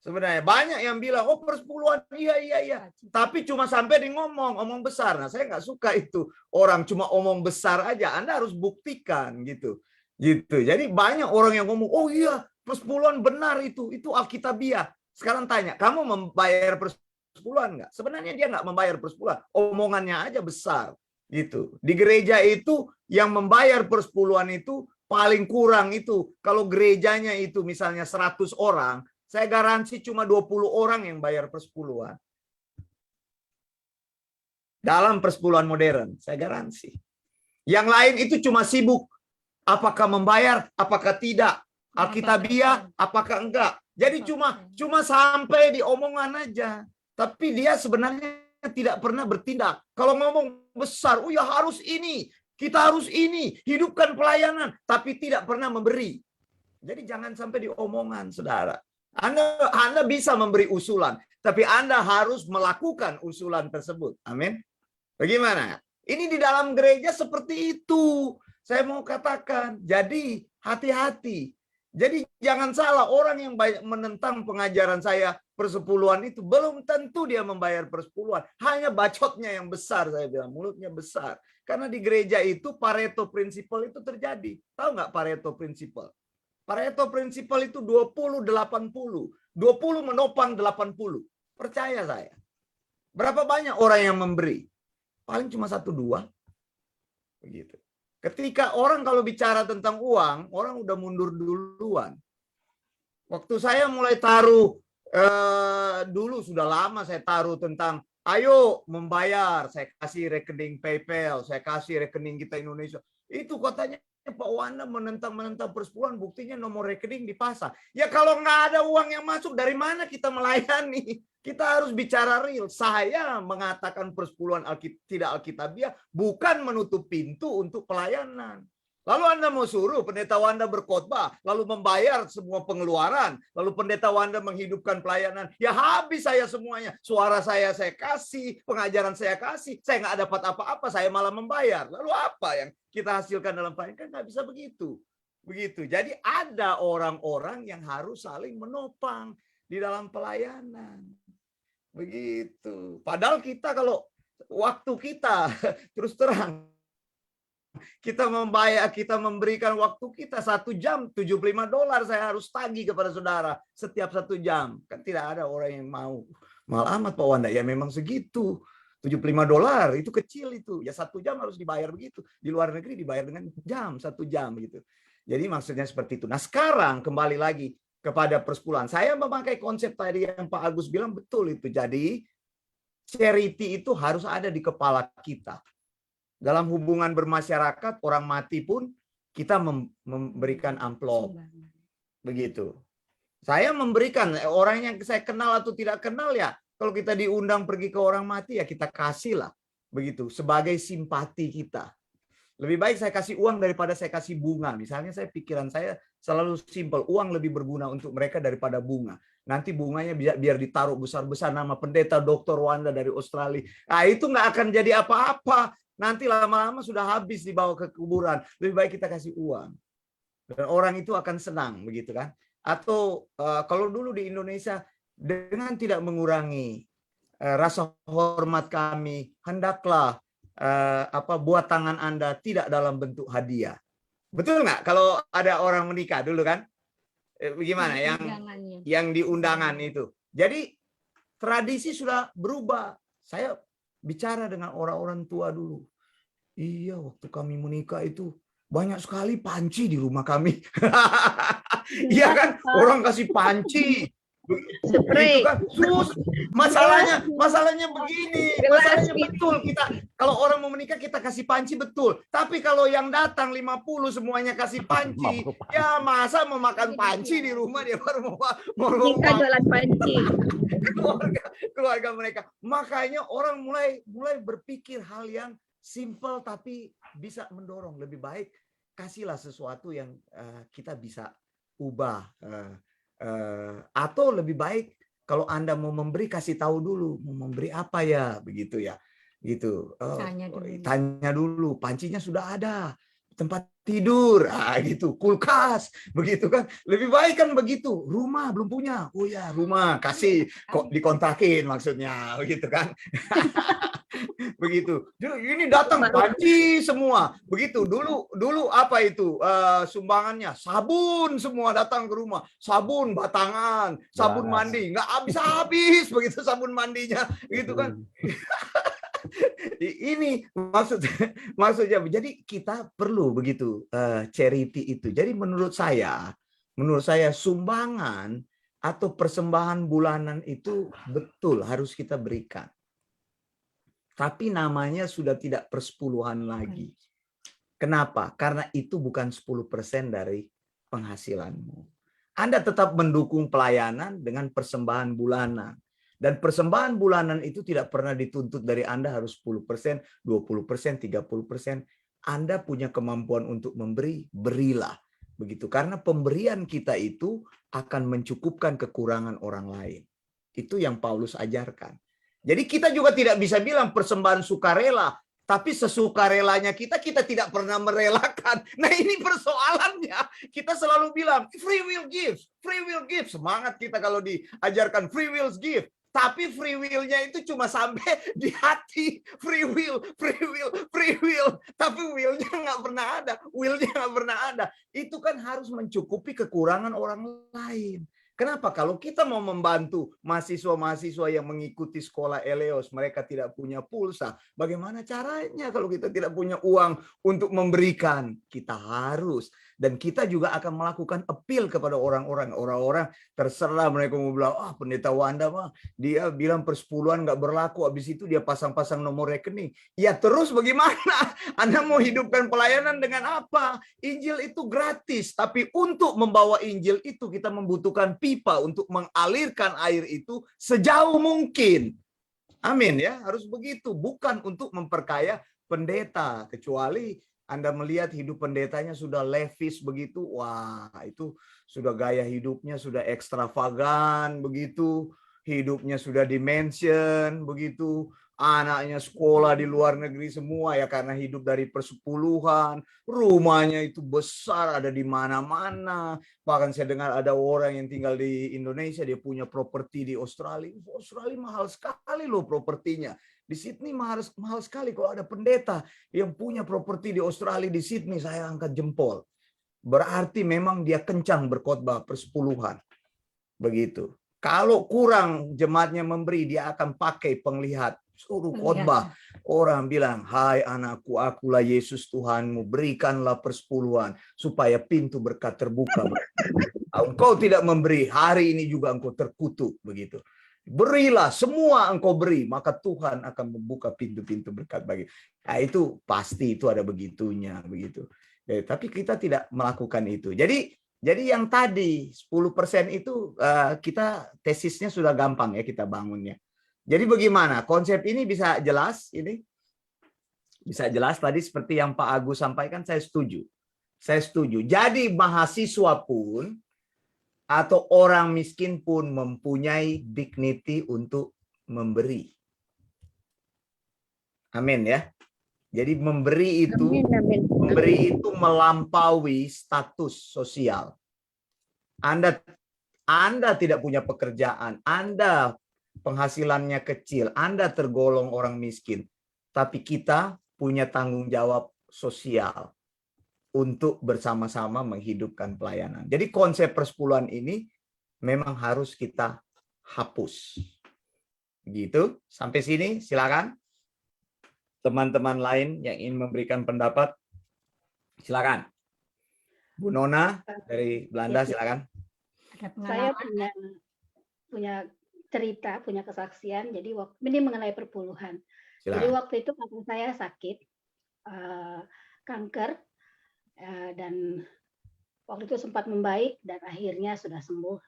Sebenarnya banyak yang bilang, oh persepuluhan, iya. Tapi cuma sampai di omong besar. Nah saya nggak suka itu. Orang cuma omong besar aja. Anda harus buktikan gitu. Jadi banyak orang yang ngomong, oh iya persepuluhan benar itu alkitabiah. Sekarang tanya, kamu membayar persepuluhan nggak? Sebenarnya dia nggak membayar persepuluhan. Omongannya aja besar. Gitu. Di gereja itu yang membayar persepuluhan itu paling kurang itu. Kalau gerejanya itu misalnya 100 orang, saya garansi cuma 20 orang yang bayar persepuluhan. Dalam persepuluhan modern, saya garansi. Yang lain itu cuma sibuk apakah membayar, apakah tidak, Alkitabiah, apakah enggak. Jadi cuma sampai di omongan aja. Tapi dia sebenarnya tidak pernah bertindak. Kalau ngomong besar, oh ya harus ini, kita harus ini, hidupkan pelayanan, tapi tidak pernah memberi. Jadi jangan sampai di omongan, saudara. Anda bisa memberi usulan, tapi Anda harus melakukan usulan tersebut. Amin. Bagaimana? Ini di dalam gereja seperti itu. Saya mau katakan, jadi hati-hati. Jadi jangan salah, orang yang banyak menentang pengajaran saya persepuluhan itu belum tentu dia membayar persepuluhan. Hanya bacotnya yang besar, saya bilang, mulutnya besar. Karena di gereja itu Pareto Principle itu terjadi. Tahu nggak Pareto Principle? Pareto Principle itu 20-80. 20 menopang 80. Percaya saya. Berapa banyak orang yang memberi? Paling cuma 1-2. Begitu. Ketika orang kalau bicara tentang uang, orang udah mundur duluan. Waktu saya mulai taruh, dulu sudah lama saya taruh tentang, ayo membayar, saya kasih rekening PayPal, saya kasih rekening kita Indonesia. Itu katanya Pak Wanda menentang persepuluhan, buktinya nomor rekening dipasang. Ya kalau nggak ada uang yang masuk, dari mana kita melayani? Kita harus bicara real. Saya mengatakan persepuluhan tidak alkitabiah bukan menutup pintu untuk pelayanan. Lalu Anda mau suruh pendeta Wanda berkhotbah, lalu membayar semua pengeluaran, lalu pendeta Wanda menghidupkan pelayanan. Ya habis saya semuanya. Suara saya kasih, pengajaran saya kasih. Saya nggak dapat apa-apa, saya malah membayar. Lalu apa yang kita hasilkan dalam pelayanan? Kan nggak bisa begitu. Begitu. Jadi ada orang-orang yang harus saling menopang di dalam pelayanan. Begitu. Padahal kita kalau waktu kita terus terang kita membayar, kita memberikan waktu kita 1 jam $75 saya harus tagih kepada saudara setiap 1 jam. Kan tidak ada orang yang mau. Mahal amat Pak Wanda. Ya memang segitu. $75 itu kecil itu. Ya 1 jam harus dibayar begitu. Di luar negeri dibayar dengan jam, 1 jam gitu. Jadi maksudnya seperti itu. Nah sekarang kembali lagi kepada persepuluhan. Saya memakai konsep tadi yang Pak Agus bilang betul itu. Jadi charity itu harus ada di kepala kita. Dalam hubungan bermasyarakat, orang mati pun kita memberikan amplop. Begitu. Saya memberikan, orang yang saya kenal atau tidak kenal ya, kalau kita diundang pergi ke orang mati ya kita kasih lah. Begitu, sebagai simpati kita. Lebih baik saya kasih uang daripada saya kasih bunga. Misalnya pikiran saya selalu simpel, uang lebih berguna untuk mereka daripada bunga. Nanti bunganya biar ditaruh besar-besar nama pendeta Dr. Wanda dari Australia. Nah itu nggak akan jadi apa-apa. Nanti lama-lama sudah habis dibawa ke kuburan. Lebih baik kita kasih uang. Dan orang itu akan senang, begitu kan? Atau kalau dulu di Indonesia, dengan tidak mengurangi rasa hormat kami, hendaklah buat tangan Anda tidak dalam bentuk hadiah. Betul nggak? Kalau ada orang menikah dulu kan? Bagaimana? Yang di undangan itu. Jadi tradisi sudah berubah. Saya bicara dengan orang-orang tua dulu. Iya, waktu kami menikah itu banyak sekali panci di rumah kami. Iya kan? Orang kasih panci. Begitu kan? Masalahnya begini. Masalahnya betul kita kalau orang mau menikah kita kasih panci betul. Tapi kalau yang datang 50 semuanya kasih panci, ya masa mau makan panci di rumah dia baru mau jualan panci. keluarga mereka. Makanya orang mulai berpikir hal yang simple tapi bisa mendorong. Lebih baik kasihlah sesuatu yang kita bisa ubah. Atau lebih baik kalau Anda mau memberi kasih tahu dulu mau memberi apa ya, begitu ya, gitu. Tanya dulu, pancinya sudah ada, tempat tidur, gitu, kulkas, begitu kan. Lebih baik kan begitu. Rumah belum punya, oh ya rumah kasih kok dikontrakin maksudnya, begitu kan. Begitu. Ini datang panci semua. Begitu. Dulu apa itu sumbangannya? Sabun semua datang ke rumah. Sabun batangan, sabun mandi, nggak habis-habis begitu sabun mandinya, gitu kan. Ini maksudnya. Jadi kita perlu begitu charity itu. Jadi menurut saya sumbangan atau persembahan bulanan itu betul harus kita berikan. Tapi namanya sudah tidak persepuluhan lagi. Kenapa? Karena itu bukan 10% dari penghasilanmu. Anda tetap mendukung pelayanan dengan persembahan bulanan. Dan persembahan bulanan itu tidak pernah dituntut dari Anda harus 10%, 20%, 30%. Anda punya kemampuan untuk memberi, berilah. Begitu. Karena pemberian kita itu akan mencukupkan kekurangan orang lain. Itu yang Paulus ajarkan. Jadi kita juga tidak bisa bilang persembahan sukarela, tapi sesukarelanya kita tidak pernah merelakan. Nah ini persoalannya. Kita selalu bilang free will give, free will give. Semangat kita kalau diajarkan free will give. Tapi free will-nya itu cuma sampai di hati. Free will, free will, free will. Tapi will-nya nggak pernah ada. Will-nya nggak pernah ada. Itu kan harus mencukupi kekurangan orang lain. Kenapa? Kalau kita mau membantu mahasiswa-mahasiswa yang mengikuti sekolah Eleos, mereka tidak punya pulsa. Bagaimana caranya kalau kita tidak punya uang untuk memberikan? Kita harus. Dan kita juga akan melakukan appeal kepada orang-orang. Orang-orang terserah mereka mau bilang, pendeta Wanda mah, dia bilang persepuluhan nggak berlaku. Habis itu dia pasang-pasang nomor rekening. Ya terus bagaimana? Anda mau hidupkan pelayanan dengan apa? Injil itu gratis. Tapi untuk membawa Injil itu kita membutuhkan pipa untuk mengalirkan air itu sejauh mungkin. Amin ya, harus begitu. Bukan untuk memperkaya pendeta. Kecuali Anda melihat hidup pendetanya sudah levis begitu, wah itu sudah gaya hidupnya sudah ekstravagan begitu, hidupnya sudah dimension begitu, anaknya sekolah di luar negeri semua ya karena hidup dari persepuluhan, rumahnya itu besar ada di mana-mana. Bahkan saya dengar ada orang yang tinggal di Indonesia dia punya properti di Australia. Australia mahal sekali loh propertinya. Di Sydney mahal sekali. Kalau ada pendeta yang punya properti di Australia, di Sydney, saya angkat jempol. Berarti memang dia kencang berkhotbah persepuluhan. Begitu. Kalau kurang jemaatnya memberi, dia akan pakai penglihat. Suruh khotbah. Orang bilang, hai anakku, akulah Yesus Tuhanmu. Berikanlah persepuluhan. Supaya pintu berkat terbuka. Engkau tidak memberi, hari ini juga engkau terkutuk. Begitu. Berilah semua engkau beri, maka Tuhan akan membuka pintu-pintu berkat bagi. Nah, itu pasti itu ada begitunya begitu. Tapi kita tidak melakukan itu. Jadi yang tadi 10% itu kita tesisnya sudah gampang ya kita bangunnya. Jadi bagaimana? Konsep ini bisa jelas ini? Bisa jelas tadi seperti yang Pak Agus sampaikan, saya setuju. Saya setuju. Jadi mahasiswa pun atau orang miskin pun mempunyai dignity untuk memberi. Amin ya. Jadi memberi itu, Amin. memberi itu melampaui status sosial. Anda tidak punya pekerjaan, Anda penghasilannya kecil, Anda tergolong orang miskin, tapi kita punya tanggung jawab sosial untuk bersama-sama menghidupkan pelayanan. Jadi konsep persepuluhan ini memang harus kita hapus. Begitu. Sampai sini silakan. Teman-teman lain yang ingin memberikan pendapat, silakan. Bu Nona dari Belanda, silakan. Saya punya cerita, punya kesaksian. Jadi ini mengenai perpuluhan. Silakan. Jadi waktu itu kakak saya sakit kanker. Dan waktu itu sempat membaik dan akhirnya sudah sembuh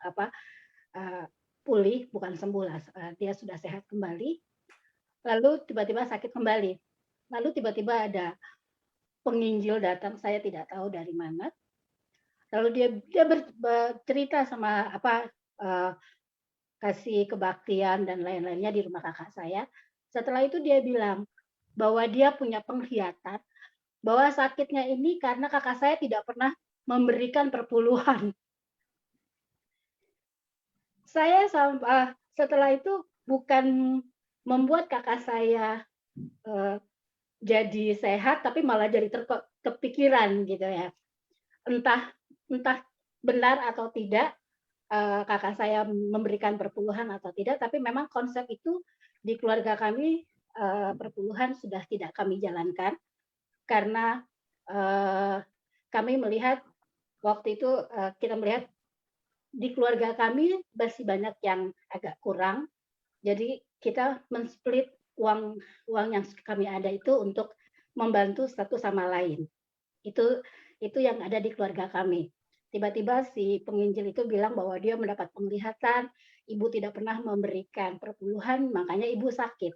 pulih, bukan sembuh lah, dia sudah sehat kembali. Lalu tiba-tiba sakit kembali. Lalu tiba-tiba ada penginjil datang, saya tidak tahu dari mana. Lalu dia bercerita sama kasih kebaktian dan lain-lainnya di rumah kakak saya. Setelah itu dia bilang bahwa dia punya penglihatan bahwa sakitnya ini karena kakak saya tidak pernah memberikan perpuluhan. Saya setelah itu bukan membuat kakak saya jadi sehat, tapi malah jadi kepikiran gitu ya. Entah benar atau tidak kakak saya memberikan perpuluhan atau tidak, tapi memang konsep itu di keluarga kami perpuluhan sudah tidak kami jalankan. Karena kami melihat waktu itu kita melihat di keluarga kami masih banyak yang agak kurang, jadi kita men-split uang yang kami ada itu untuk membantu satu sama lain. Itu yang ada di keluarga kami. Tiba-tiba si penginjil itu bilang bahwa dia mendapat penglihatan, ibu tidak pernah memberikan perpuluhan, makanya ibu sakit.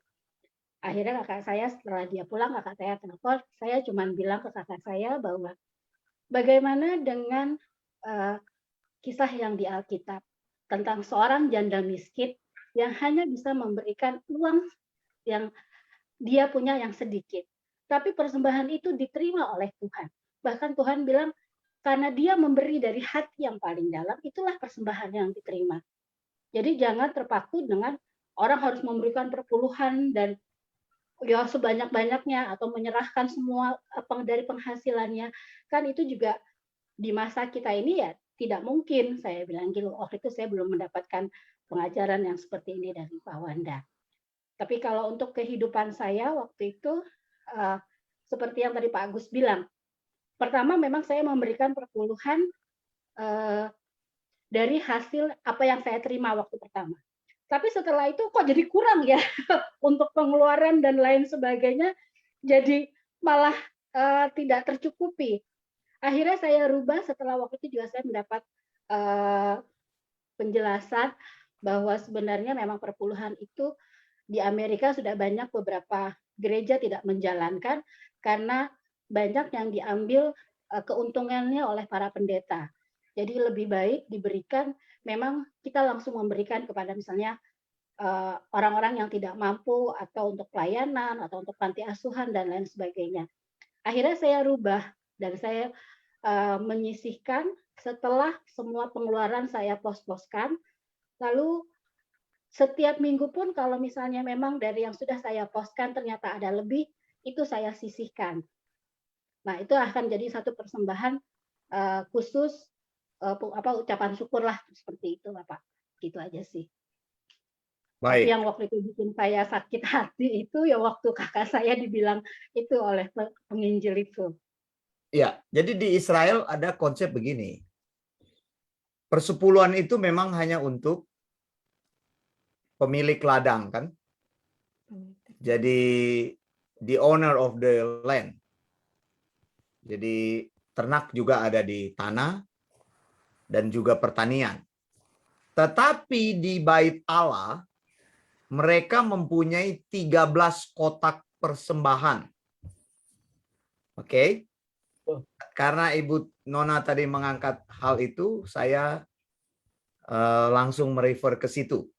Akhirnya kakak saya setelah dia pulang, kakak saya telepon, saya cuma bilang ke kakak saya bahwa bagaimana dengan kisah yang di Alkitab tentang seorang janda miskin yang hanya bisa memberikan uang yang dia punya yang sedikit. Tapi persembahan itu diterima oleh Tuhan. Bahkan Tuhan bilang, karena dia memberi dari hati yang paling dalam, itulah persembahan yang diterima. Jadi jangan terpaku dengan orang harus memberikan perpuluhan dan ya sebanyak-banyaknya atau menyerahkan semua dari penghasilannya. Kan itu juga di masa kita ini ya tidak mungkin. Saya bilang gitu, waktu itu saya belum mendapatkan pengajaran yang seperti ini dari Pak Wanda. Tapi kalau untuk kehidupan saya waktu itu, seperti yang tadi Pak Agus bilang, pertama memang saya memberikan perpuluhan dari hasil apa yang saya terima waktu pertama. Tapi setelah itu kok jadi kurang ya untuk pengeluaran dan lain sebagainya, jadi malah tidak tercukupi. Akhirnya saya rubah setelah waktu itu juga saya mendapat penjelasan bahwa sebenarnya memang perpuluhan itu di Amerika sudah banyak beberapa gereja tidak menjalankan karena banyak yang diambil keuntungannya oleh para pendeta. Jadi lebih baik diberikan, memang kita langsung memberikan kepada misalnya orang-orang yang tidak mampu atau untuk pelayanan atau untuk panti asuhan dan lain sebagainya. Akhirnya saya rubah dan saya menyisihkan setelah semua pengeluaran saya pos-poskan, lalu setiap minggu pun kalau misalnya memang dari yang sudah saya poskan ternyata ada lebih, itu saya sisihkan. Nah, itu akan jadi satu persembahan khusus ucapan syukur lah seperti itu, Bapak. Gitu aja sih. Baik. Tapi yang waktu itu bikin saya sakit hati itu ya waktu kakak saya dibilang itu oleh penginjil itu. Ya, jadi di Israel ada konsep begini. Persepuluhan itu memang hanya untuk pemilik ladang kan. Jadi the owner of the land. Jadi ternak juga ada di tanah dan juga pertanian. Tetapi di Bait Allah mereka mempunyai 13 kotak persembahan. Oke. Karena Ibu Nona tadi mengangkat hal itu, saya langsung merefer ke situ.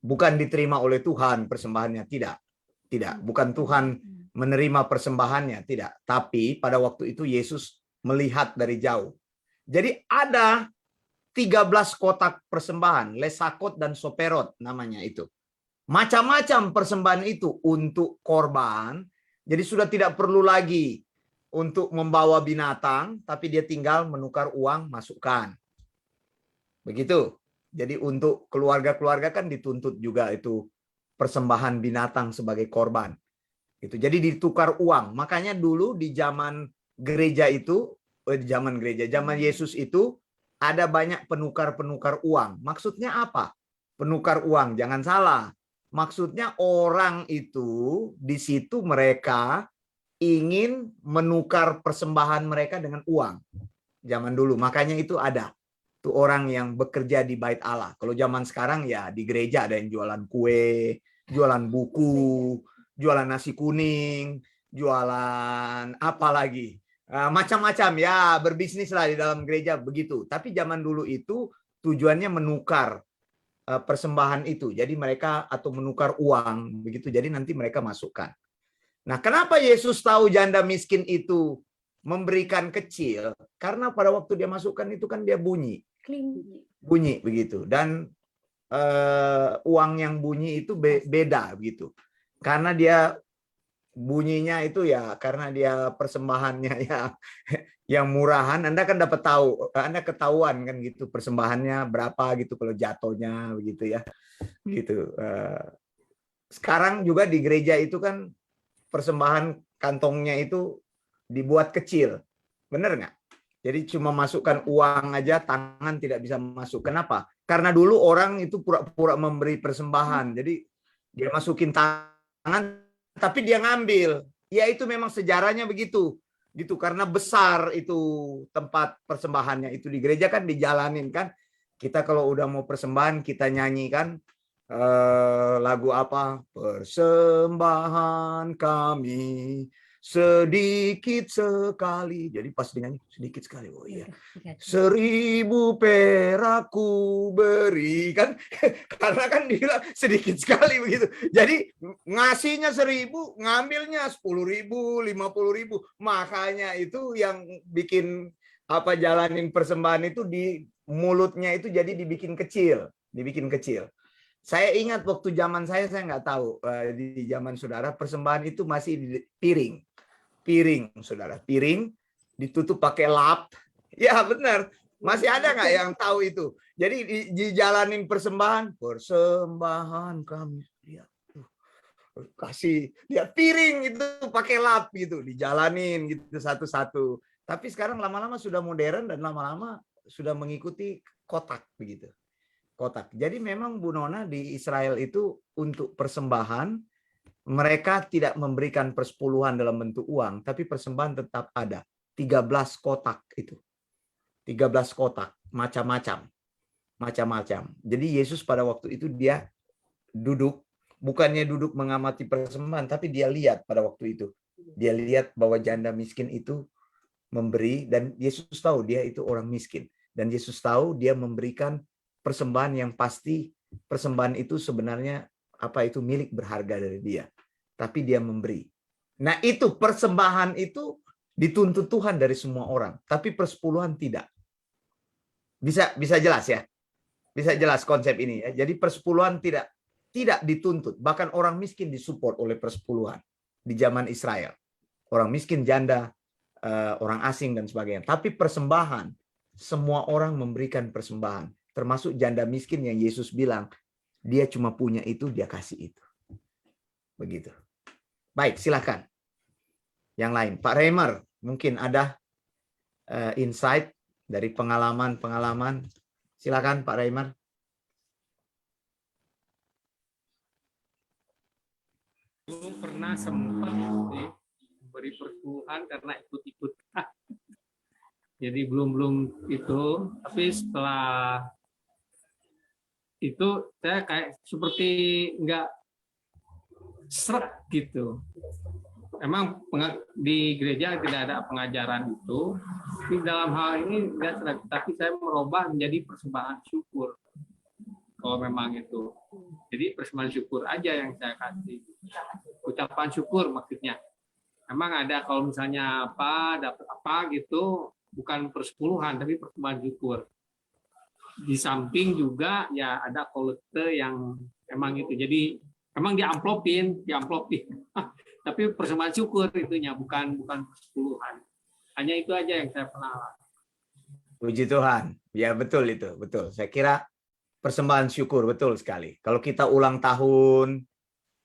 Bukan diterima oleh Tuhan persembahannya, tidak. Tidak, bukan Tuhan menerima persembahannya, tidak. Tapi pada waktu itu Yesus melihat dari jauh. Jadi ada 13 kotak persembahan, lesakot dan soperot namanya itu. Macam-macam persembahan itu untuk korban. Jadi sudah tidak perlu lagi untuk membawa binatang, tapi dia tinggal menukar uang, masukkan. Begitu. Jadi untuk keluarga-keluarga kan dituntut juga itu persembahan binatang sebagai korban. Itu. Jadi ditukar uang. Makanya dulu di zaman gereja itu, zaman Yesus itu ada banyak penukar-penukar uang. Maksudnya apa? Penukar uang, jangan salah. Maksudnya orang itu di situ mereka ingin menukar persembahan mereka dengan uang. Zaman dulu, makanya itu ada. Itu orang yang bekerja di Bait Allah. Kalau zaman sekarang ya di gereja ada yang jualan kue, jualan buku, jualan nasi kuning, jualan apa lagi. Macam-macam ya, berbisnis lah di dalam gereja begitu. Tapi zaman dulu itu tujuannya menukar persembahan itu. Jadi mereka atau menukar uang begitu. Jadi nanti mereka masukkan. Nah, kenapa Yesus tahu janda miskin itu memberikan kecil? Karena pada waktu dia masukkan itu kan dia bunyi. Bunyi begitu. Dan uang yang bunyi itu beda begitu. Karena dia bunyinya itu ya karena dia persembahannya ya yang murahan, Anda kan dapat tahu, Anda ketahuan kan gitu persembahannya berapa gitu kalau jatuhnya begitu ya. Gitu. Sekarang juga di gereja itu kan persembahan kantongnya itu dibuat kecil. Benar nggak? Jadi cuma masukkan uang aja, tangan tidak bisa masuk. Kenapa? Karena dulu orang itu pura-pura memberi persembahan. Jadi dia masukin tangan, tapi dia ngambil. Ya itu memang sejarahnya begitu. gitu, karena besar itu tempat persembahannya itu di gereja kan dijalanin kan. Kita kalau udah mau persembahan kita nyanyikan lagu apa? Persembahan kami sedikit sekali. Jadi pas dinyanyi sedikit sekali. Oh iya. 1000 perak ku beri kan. Karena kan dia sedikit sekali begitu. Jadi ngasihnya 1000, ngambilnya 10.000, 50.000. Makanya itu yang bikin jalanin persembahan itu di mulutnya itu jadi dibikin kecil. Saya ingat waktu zaman saya nggak tahu di zaman saudara persembahan itu masih di piring saudara, piring ditutup pakai lap. Ya benar, masih ada nggak yang tahu itu? Jadi dijalanin persembahan kami lihat kasih lihat piring itu pakai lap gitu, dijalanin gitu satu-satu. Tapi sekarang lama-lama sudah modern dan lama-lama sudah mengikuti kotak begitu. Kotak. Jadi memang Bu Nona di Israel itu untuk persembahan mereka tidak memberikan persepuluhan dalam bentuk uang, tapi persembahan tetap ada. 13 kotak itu. 13 kotak, macam-macam. Jadi Yesus pada waktu itu dia duduk, bukannya duduk mengamati persembahan, tapi dia lihat pada waktu itu. Dia lihat bahwa janda miskin itu memberi, dan Yesus tahu dia itu orang miskin. Dan Yesus tahu dia memberikan persembahan yang pasti, persembahan itu sebenarnya milik berharga dari dia. Tapi dia memberi. Nah itu persembahan itu dituntut Tuhan dari semua orang. Tapi persepuluhan tidak. Bisa jelas ya? Bisa jelas konsep ini ya. Jadi persepuluhan tidak dituntut. Bahkan orang miskin disupport oleh persepuluhan. Di zaman Israel. Orang miskin, janda, orang asing dan sebagainya. Tapi persembahan, semua orang memberikan persembahan. Termasuk janda miskin yang Yesus bilang, dia cuma punya itu, dia kasih itu. Begitu. Baik, silakan. Yang lain, Pak Reimer, mungkin ada insight dari pengalaman. Silakan Pak Reimer. Dulu pernah sempat beri persepuluhan karena ikut-ikut. Jadi belum itu, tapi setelah itu saya kayak seperti nggak seret gitu. Emang di gereja tidak ada pengajaran itu. Di dalam hal ini nggak seret, tapi saya merubah menjadi persembahan syukur. Kalau memang itu, jadi persembahan syukur aja yang saya kasih. Ucapan syukur maksudnya. Emang ada kalau misalnya dapat apa gitu, bukan persepuluhan tapi persembahan syukur. Di samping juga ya ada kolekte yang emang itu. Jadi emang diamplopin. Tapi persembahan syukur itunya bukan persepuluhan. Hanya itu aja yang saya pernah lakukan. Puji Tuhan. Ya betul itu, betul. Saya kira persembahan syukur betul sekali. Kalau kita ulang tahun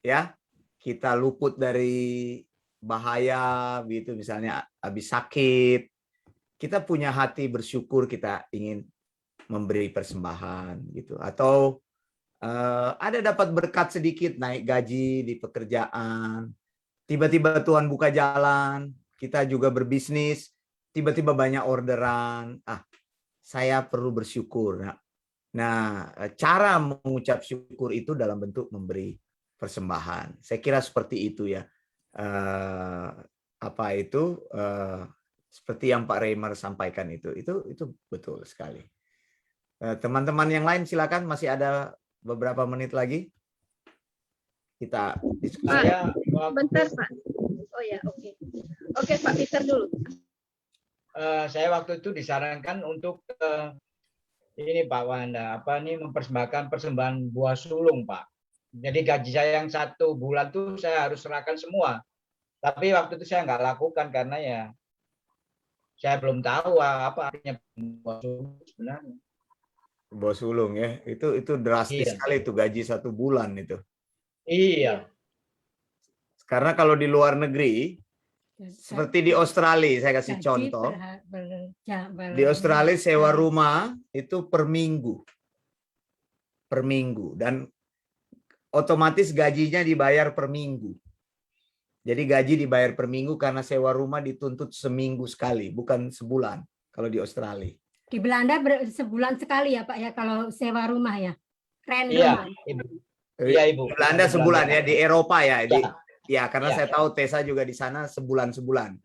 ya, kita luput dari bahaya gitu misalnya habis sakit, kita punya hati bersyukur, kita ingin memberi persembahan gitu, atau ada dapat berkat sedikit, naik gaji di pekerjaan, tiba-tiba Tuhan buka jalan, kita juga berbisnis, tiba-tiba banyak orderan, saya perlu bersyukur. Nah, cara mengucap syukur itu dalam bentuk memberi persembahan. Saya kira seperti itu ya. Seperti yang Pak Reimer sampaikan itu betul sekali. Teman-teman yang lain silakan, masih ada beberapa menit lagi kita diskusi. Bentar Pak. Oh ya, oke. Oke Pak Peter dulu. Saya waktu itu disarankan untuk ini Pak Wanda, mempersembahkan persembahan buah sulung Pak. Jadi gaji saya yang 1 bulan tuh saya harus serahkan semua. Tapi waktu itu saya nggak lakukan karena ya saya belum tahu apa artinya buah sulung sebenarnya. Buah sulung ya, itu drastis sekali itu gaji 1 bulan itu. Iya. Karena kalau di luar negeri, seperti di Australia, saya kasih contoh. Di Australia sewa rumah itu per minggu. Dan otomatis gajinya dibayar per minggu. Jadi gaji dibayar per minggu karena sewa rumah dituntut seminggu sekali, bukan sebulan kalau di Australia. Di Belanda sebulan sekali ya Pak ya kalau sewa rumah ya. Rent Iya, rumah. Ibu. Iya, Ibu. Di Belanda sebulan ya, di Eropa ya. Ya, karena Ya. saya tahu Tessa juga di sana sebulan-sebulan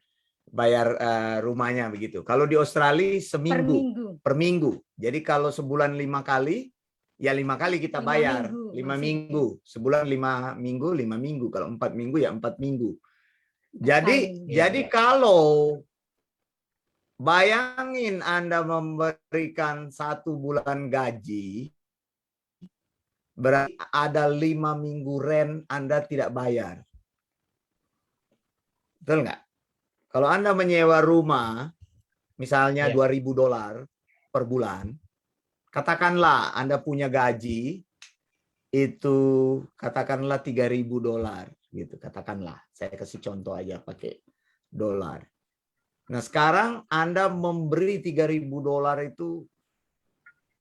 bayar rumahnya begitu. Kalau di Australia seminggu, per minggu. Jadi kalau sebulan 5 kali, ya 5 kali kita 5 bayar. minggu, 5 maksudnya. minggu. Sebulan 5 minggu, 5 minggu. Kalau 4 minggu ya 4 minggu. Jadi Iya. kalau bayangin Anda memberikan 1 bulan gaji, berarti ada 5 minggu rent Anda tidak bayar. Betul nggak? Kalau Anda menyewa rumah, misalnya Ya. $2.000 per bulan, katakanlah Anda punya gaji, itu katakanlah $3.000 gitu, katakanlah. Saya kasih contoh aja pakai dolar. Nah, sekarang Anda memberi $3.000 itu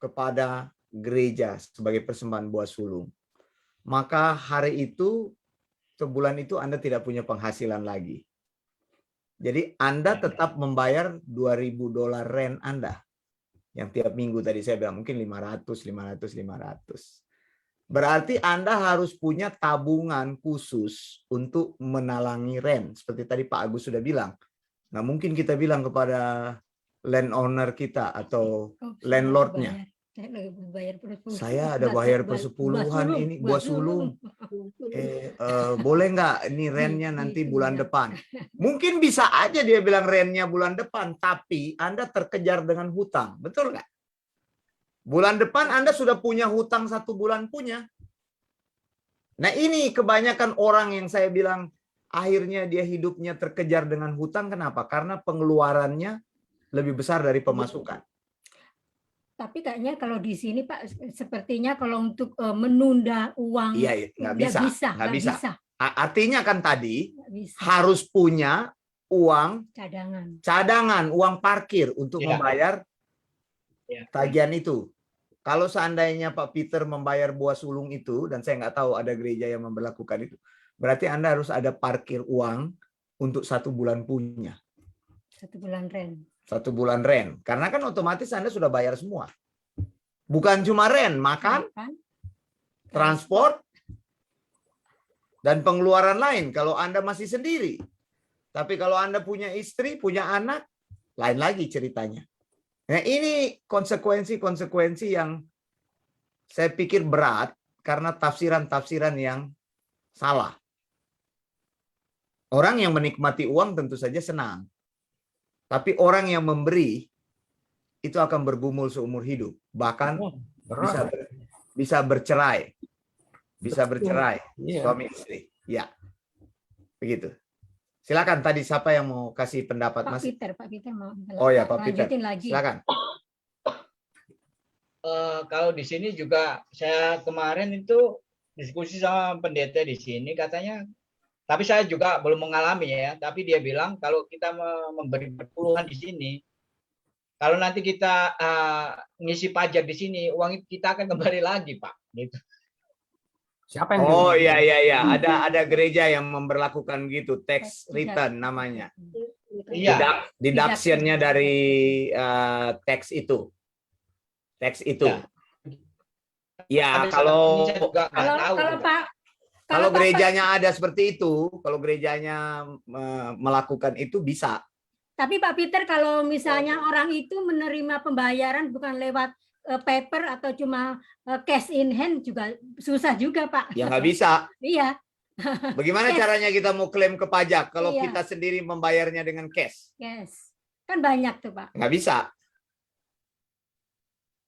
kepada gereja sebagai persembahan buah sulung. Maka hari itu, sebulan itu Anda tidak punya penghasilan lagi. Jadi Anda tetap membayar $2.000 rent Anda. Yang tiap minggu tadi saya bilang mungkin 500. Berarti Anda harus punya tabungan khusus untuk menalangi rent. Seperti tadi Pak Agus sudah bilang. Nggak mungkin kita bilang kepada landowner kita atau landlordnya, saya ada bayar persepuluhan ini buah sulung. Boleh nggak ini rentnya nanti bulan depan? Mungkin bisa aja dia bilang rentnya bulan depan, tapi Anda terkejar dengan hutang. Betul nggak? Bulan depan Anda sudah punya hutang 1 bulan punya. Nah ini kebanyakan orang yang saya bilang akhirnya dia hidupnya terkejar dengan hutang. Kenapa? Karena pengeluarannya lebih besar dari pemasukan. Tapi kayaknya kalau di sini Pak, sepertinya kalau untuk menunda uang, Iya, nggak bisa. Artinya kan tadi harus punya uang cadangan, uang parkir untuk membayar tagihan itu. Kalau seandainya Pak Peter membayar buah sulung itu, dan saya nggak tahu ada gereja yang memberlakukan itu, berarti Anda harus ada parkir uang untuk 1 bulan punya. 1 bulan rent. 1 bulan rent. Karena kan otomatis Anda sudah bayar semua. Bukan cuma rent, makan, transport, dan pengeluaran lain kalau Anda masih sendiri. Tapi kalau Anda punya istri, punya anak, lain lagi ceritanya. Nah, ini konsekuensi-konsekuensi yang saya pikir berat karena tafsiran-tafsiran yang salah. Orang yang menikmati uang tentu saja senang. Tapi orang yang memberi itu akan bergumul seumur hidup, bahkan bisa bercerai, suami istri. Ya, begitu. Silakan tadi siapa yang mau kasih pendapat Mas? Pak Peter mau. Oh ya Pak Peter. Lagi. Silakan. Kalau di sini juga saya kemarin itu diskusi sama pendeta di sini katanya. Tapi saya juga belum mengalami ya, tapi dia bilang kalau kita memberi perpuluhan di sini, kalau nanti kita ngisi pajak di sini, uang kita akan kembali lagi, Pak. Gitu. Siapa yang iya. Ada gereja yang memberlakukan gitu, tax return namanya. Iya. Deduction-nya dari tax itu. Ya, kalau kalau gerejanya ada seperti itu, kalau gerejanya melakukan itu bisa. Tapi Pak Peter, kalau misalnya orang itu menerima pembayaran bukan lewat paper atau cuma cash in hand juga susah juga Pak. Ya nggak bisa. Iya. Bagaimana caranya kita mau klaim ke pajak kalau kita sendiri membayarnya dengan cash? Yes. Kan banyak tuh Pak. Nggak bisa.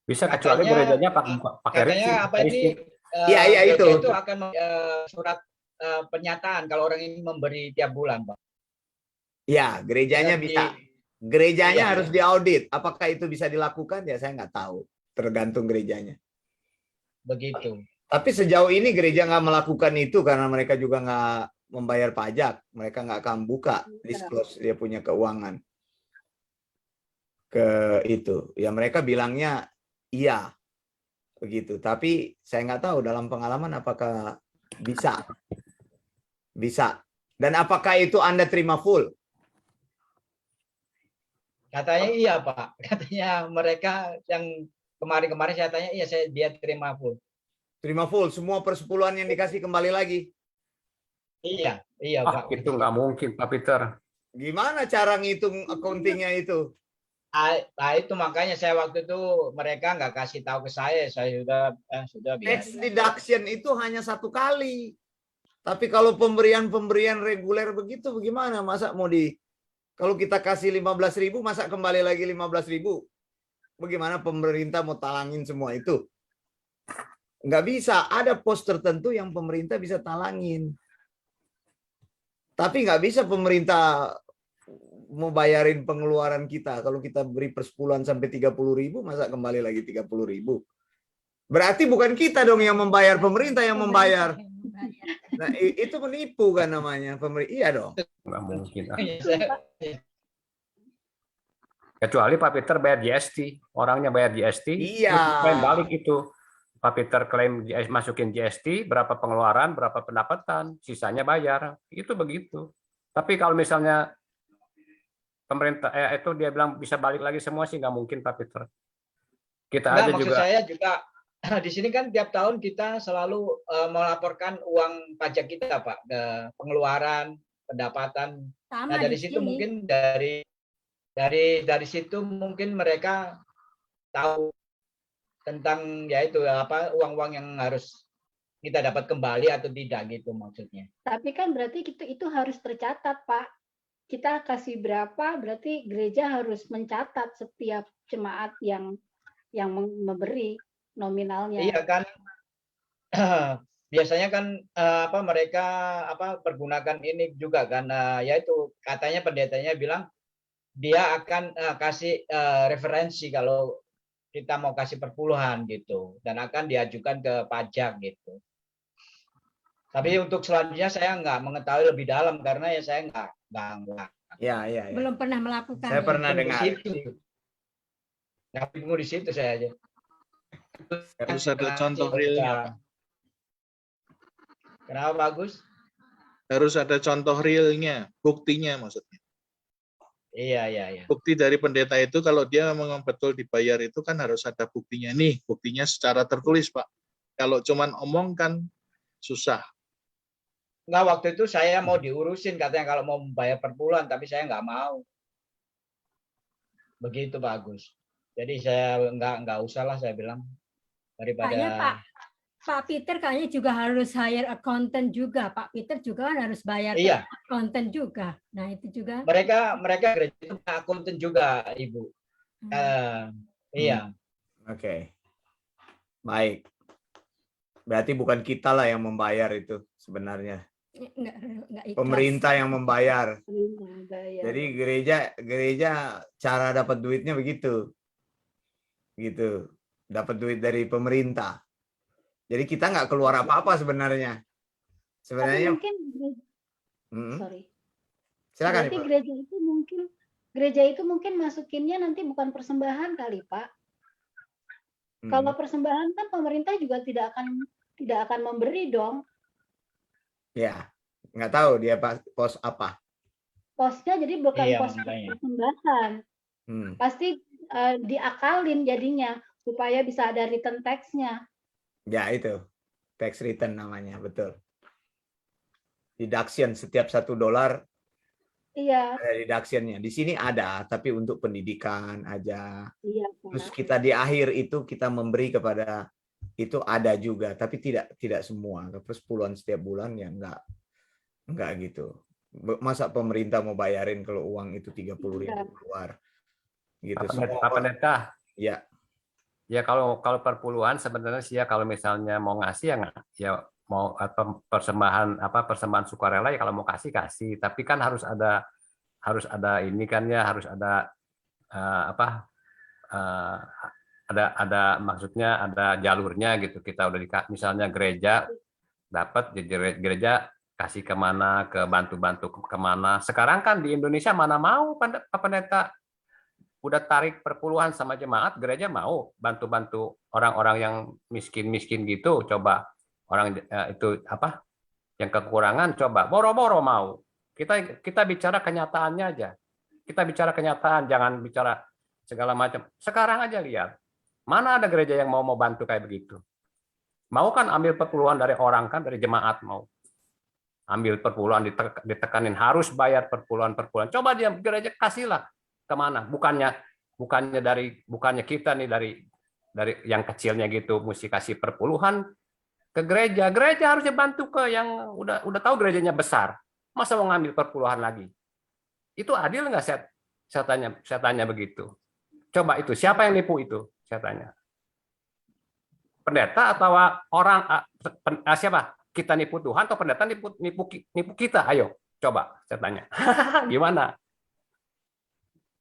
Bisa kecuali gerejanya pakai katanya apa ini? Iya itu akan surat pernyataan kalau orang ini memberi tiap bulan, Pak. Ya, gerejanya bisa. Gerejanya harus diaudit. Apakah itu bisa dilakukan? Ya saya nggak tahu. Tergantung gerejanya. Begitu. Tapi sejauh ini gereja nggak melakukan itu karena mereka juga nggak membayar pajak. Mereka nggak akan buka disclose dia punya keuangan ke itu. Ya mereka bilangnya iya. Begitu. Tapi saya nggak tahu dalam pengalaman apakah bisa. Dan apakah itu Anda terima full? Katanya iya Pak. Katanya mereka yang kemarin-kemarin saya tanya, iya dia terima full. Terima full, semua persepuluhan yang dikasih kembali lagi. Iya, iya Pak. Itu nggak mungkin, Pak Peter. Gimana cara ngitung accountingnya itu? Nah, itu makanya saya waktu itu mereka nggak kasih tahu ke saya sudah Tax biarin. deduction itu hanya 1 kali. Tapi kalau pemberian reguler begitu bagaimana? Masa kalau kita kasih 15.000 masa kembali lagi 15.000? Bagaimana pemerintah mau talangin semua itu? Nggak bisa. Ada pos tertentu yang pemerintah bisa talangin. Tapi nggak bisa pemerintah mau bayarin pengeluaran kita. Kalau kita beri persepuluhan sampai 30.000, masa kembali lagi 30.000? Berarti bukan kita dong yang membayar, pemerintah yang membayar. Nah, itu menipu kan namanya. Iya dong. Nggak mungkin. Iya, Kecuali Pak Peter bayar GST, orangnya bayar GST, Iya. terus klaim balik itu. Pak Peter klaim masukin GST, berapa pengeluaran, berapa pendapatan, sisanya bayar. Itu begitu. Tapi kalau misalnya pemerintah itu dia bilang bisa balik lagi semua sih nggak mungkin Pak Peter. Kita Nggak, aja maksud juga. saya juga di sini kan tiap tahun kita selalu melaporkan uang pajak kita Pak, pengeluaran, pendapatan. Sama Nah, dari di situ sini. mungkin dari situ mungkin mereka tahu tentang yaitu uang-uang yang harus kita dapat kembali atau tidak gitu maksudnya. Tapi kan berarti itu harus tercatat, Pak. Kita kasih berapa, berarti gereja harus mencatat setiap jemaat yang memberi nominalnya. Iya kan. Biasanya kan mereka pergunakan ini juga kan yaitu katanya pendetanya bilang dia akan kasih referensi kalau kita mau kasih perpuluhan gitu dan akan diajukan ke pajak gitu. Tapi untuk selanjutnya saya nggak mengetahui lebih dalam karena ya saya nggak. Ya. Belum pernah melakukan. Saya pernah dengar. Nggak tunggu di situ saya aja. Harus ada contoh realnya. Kenapa bagus? Harus ada contoh realnya, buktinya maksudnya. Iya. Bukti dari pendeta itu kalau dia memang betul dibayar itu kan harus ada buktinya. Nih, buktinya secara tertulis, Pak. Kalau cuman omong kan susah. Nggak, waktu itu saya mau diurusin katanya kalau mau membayar perpuluhan, tapi saya nggak mau. Begitu bagus. Jadi saya nggak usah lah saya bilang daripada. Kayaknya Pak Peter kayaknya juga harus hire accountant juga. Pak Peter juga kan harus bayar accountant juga. Nah itu juga. Mereka gereja itu accountant juga, Ibu. Iya. Oke. Baik. Berarti bukan kita lah yang membayar itu sebenarnya. Nggak ikhlas. Pemerintah yang membayar. Bayar. Jadi gereja cara dapat duitnya begitu. Gitu. Dapat duit dari pemerintah. Jadi kita nggak keluar apa-apa sebenarnya. Sebenarnya. Tapi mungkin sorry. Silakan. Berarti gereja itu mungkin masukinnya nanti bukan persembahan kali, Pak. Kalau persembahan kan pemerintah juga tidak akan memberi dong. Ya, nggak tahu dia pos apa. Posnya jadi bukan pos persembahan. Pasti diakalin jadinya supaya bisa ada return tax-nya. Ya itu, tax return namanya, betul. Deduction setiap $1. Iya. Ada deduction-nya. Di sini ada, tapi untuk pendidikan aja. Iya. Terus kita di akhir itu kita memberi kepada itu ada juga, tapi tidak semua. Terus puluhan setiap bulan ya enggak gitu. Masa pemerintah mau bayarin kalau uang itu 30.000 keluar? Gitu. Pak Pendeta. Ya. Ya kalau perpuluhan sebenarnya sih ya kalau misalnya mau ngasih ya mau persembahan sukarela ya kalau mau kasih tapi kan harus ada ini kan ya harus ada ada maksudnya ada jalurnya gitu. Kita udah misalnya gereja dapat gereja kasih kemana, ke bantu kemana. Sekarang kan di Indonesia mana mau Pak Pendeta udah tarik perpuluhan sama jemaat, gereja mau bantu orang-orang yang miskin gitu, coba orang itu yang kekurangan coba boro-boro mau Kita bicara kenyataannya aja. Kita bicara kenyataan, jangan bicara segala macam. Sekarang aja lihat, mana ada gereja yang mau bantu kayak begitu? Mau kan ambil perpuluhan dari orang kan, dari jemaat mau. Ambil perpuluhan, ditekanin harus bayar perpuluhan. Coba dia gereja kasihlah kemana? Bukannya kita nih dari yang kecilnya gitu mesti kasih perpuluhan ke gereja. Gereja harusnya bantu ke yang udah tahu gerejanya besar. Masa mau ngambil perpuluhan lagi? Itu adil nggak? Saya tanya begitu. Coba itu siapa yang nipu itu? Saya tanya. Pendeta atau orang siapa? Kita nipu Tuhan atau pendeta nipu kita? Ayo, coba saya tanya. Gimana?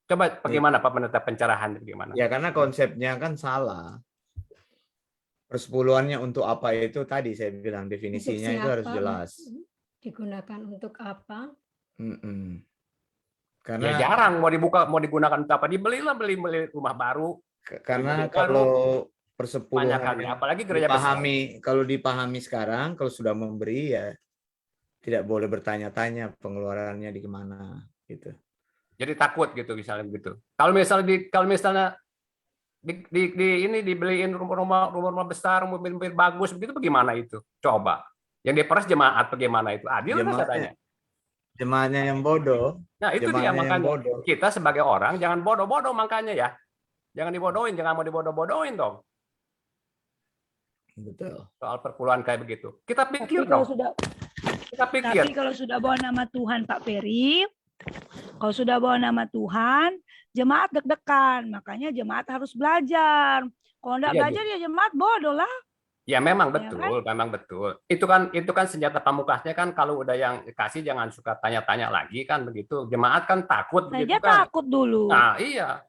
Coba bagaimana Pak Pendeta pencerahan gimana? Ya karena konsepnya kan salah. Persepuluhannya untuk apa itu tadi saya bilang definisinya itu harus jelas. Digunakan untuk apa? Karena ya jarang mau digunakan untuk apa? beli rumah baru. Karena kalau persepuluhan apalagi gereja dipahami, kalau dipahami sekarang, kalau sudah memberi ya tidak boleh bertanya-tanya pengeluarannya di kemana gitu. Jadi takut gitu misalnya begitu. Kalau misalnya ini dibeliin rumah besar, mobil bagus begitu bagaimana itu? Coba. Yang diperas jemaat bagaimana itu? Adil nggak katanya? Jemaatnya yang bodoh. Nah, itu dia makanya kita sebagai orang jangan bodoh-bodoh makanya ya. Jangan dibodohin, jangan mau dibodoh-bodohin dong. Betul. Soal perpuluhan kayak begitu. Kita pikir Tapi dong. Tapi kalau sudah bawa nama Tuhan Pak Ferry, kalau sudah bawa nama Tuhan, jemaat deg-degan. Makanya jemaat harus belajar. Kalau enggak belajar ya jemaat bodoh lah. Ya memang betul, ya kan? Memang betul. Itu kan senjata pamukasnya kan kalau udah yang kasih jangan suka tanya-tanya lagi kan begitu. Jemaat kan takut Saya begitu aja kan. takut dulu. Nah, iya.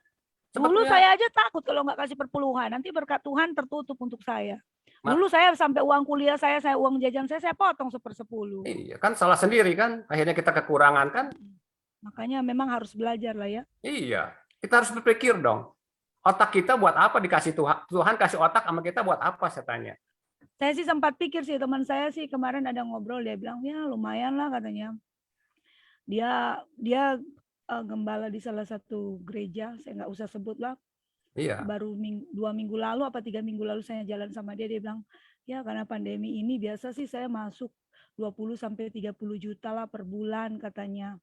Dulu saya aja takut kalau nggak kasih perpuluhan. Nanti berkat Tuhan tertutup untuk saya. Dulu saya sampai uang kuliah saya uang jajan saya potong 1/10. Iya, kan salah sendiri kan. Akhirnya kita kekurangan kan. Makanya memang harus belajar lah ya. Iya, kita harus berpikir dong. Otak kita buat apa dikasih Tuhan? Tuhan kasih otak sama kita buat apa saya tanya. Saya sih sempat pikir sih, teman saya sih kemarin ada ngobrol, dia bilang ya lumayan lah katanya. Dia gembala di salah satu gereja, saya nggak usah sebut lah. Iya. Baru 2 minggu lalu apa 3 minggu lalu saya jalan sama dia bilang, ya karena pandemi ini biasa sih saya masuk 20 sampai 30 juta lah per bulan katanya.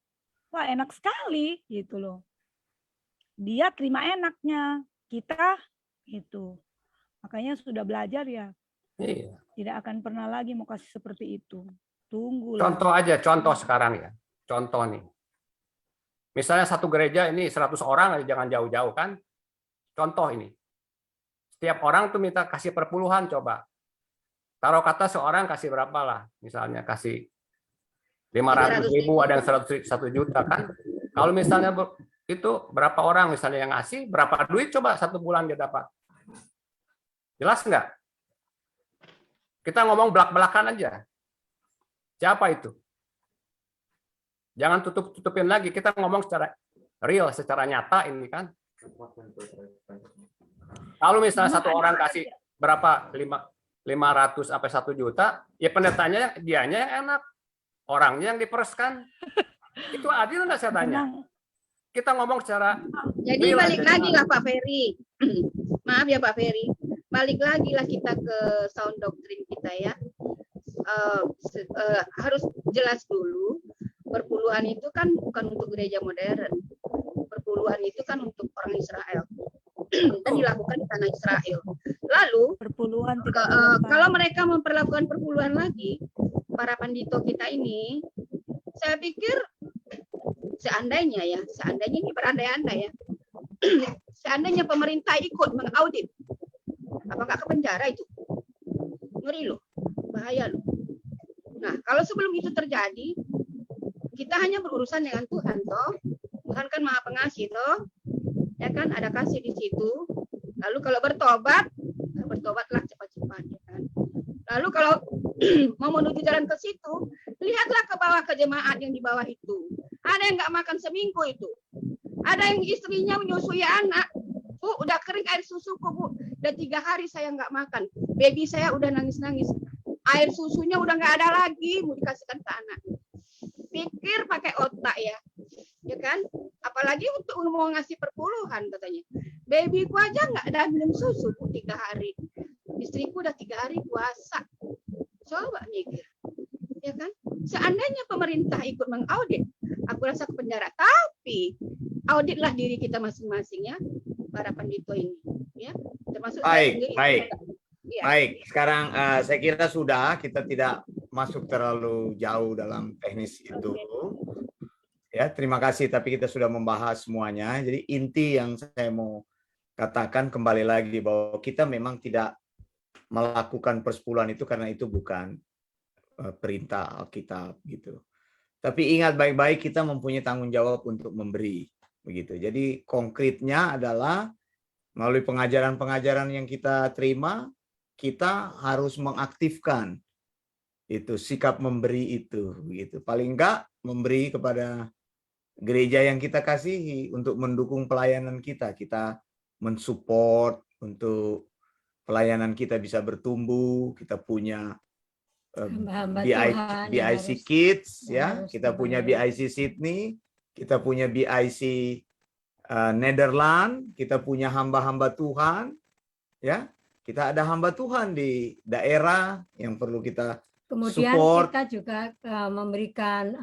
Wah, enak sekali gitu loh. Dia terima enaknya, kita gitu. Makanya sudah belajar ya. Iya. Tidak akan pernah lagi mau kasih seperti itu. Tunggu. Contoh sekarang ya. Contoh nih. Misalnya satu gereja ini 100 orang, jangan jauh-jauh kan. Contoh ini. Setiap orang tuh minta kasih perpuluhan coba. Taruh kata seorang kasih berapa lah. Misalnya kasih 500.000, ada yang 1 juta kan. Kalau misalnya itu berapa orang misalnya yang ngasih, berapa duit coba 1 bulan dia dapat. Jelas nggak? Kita ngomong belak-belakan aja. Siapa itu? Jangan tutupin lagi. Kita ngomong secara real, secara nyata ini kan. Kalau misalnya satu orang kasih berapa 500 sampai 1 juta, ya pendetanya dianya yang enak, orangnya yang dipereskan. Itu adil nggak saya tanya? Kita ngomong secara. Jadi balik lagi lah Pak Ferry. Maaf ya Pak Ferry. Balik lagi lah kita ke sound doctrine kita ya. Harus jelas dulu. Perpuluhan itu kan bukan untuk gereja modern. Perpuluhan itu kan untuk orang Israel dan dilakukan di tanah Israel. Lalu perpuluhan kalau mereka memperlakukan perpuluhan lagi, para pandito kita ini, saya pikir seandainya ini berandai-andai ya, seandainya pemerintah ikut mengaudit, apa nggak ke penjara itu? Ngeri loh, bahaya loh. Nah kalau sebelum itu terjadi, kita hanya berurusan dengan Tuhan toh. Tuhan kan Maha Pengasih toh. Ya kan ada kasih di situ. Lalu kalau bertobatlah cepat-cepat ya kan. Lalu kalau mau menuju jalan ke situ, lihatlah ke bawah ke jemaat yang di bawah itu. Ada yang nggak makan seminggu itu. Ada yang istrinya menyusui anak. Bu, udah kering air susuku, Bu. Udah 3 hari saya nggak makan. Baby saya udah nangis-nangis. Air susunya udah nggak ada lagi, mau dikasihkan ke anak. pikir pakai otak ya kan? Apalagi untuk mau ngasih perpuluhan katanya. Babyku aja nggak ada minum susu 3 hari. Istriku udah 3 hari puasa. Coba mikir, ya kan? Seandainya pemerintah ikut mengaudit, aku rasa ke penjara. Tapi auditlah diri kita masing-masing ya, para pendito ini, ya. Termasuk saya sendiri. Ya. Baik. Sekarang saya kira sudah, kita tidak masuk terlalu jauh dalam teknis itu. Ya, terima kasih. Tapi kita sudah membahas semuanya. Jadi inti yang saya mau katakan kembali lagi bahwa kita memang tidak melakukan persepuluhan itu karena itu bukan perintah Alkitab gitu. Tapi ingat baik-baik, kita mempunyai tanggung jawab untuk memberi begitu. Jadi konkretnya adalah melalui pengajaran-pengajaran yang kita terima, kita harus mengaktifkan itu sikap memberi itu begitu. Paling enggak memberi kepada gereja yang kita kasihi untuk mendukung pelayanan kita. Kita mensupport untuk pelayanan kita bisa bertumbuh. Kita punya BIC Kids, ya, kita punya BIC Sydney, kita punya BIC Netherlands, kita punya hamba-hamba Tuhan, ya, kita ada hamba Tuhan di daerah yang perlu kita kemudian support. kita juga memberikan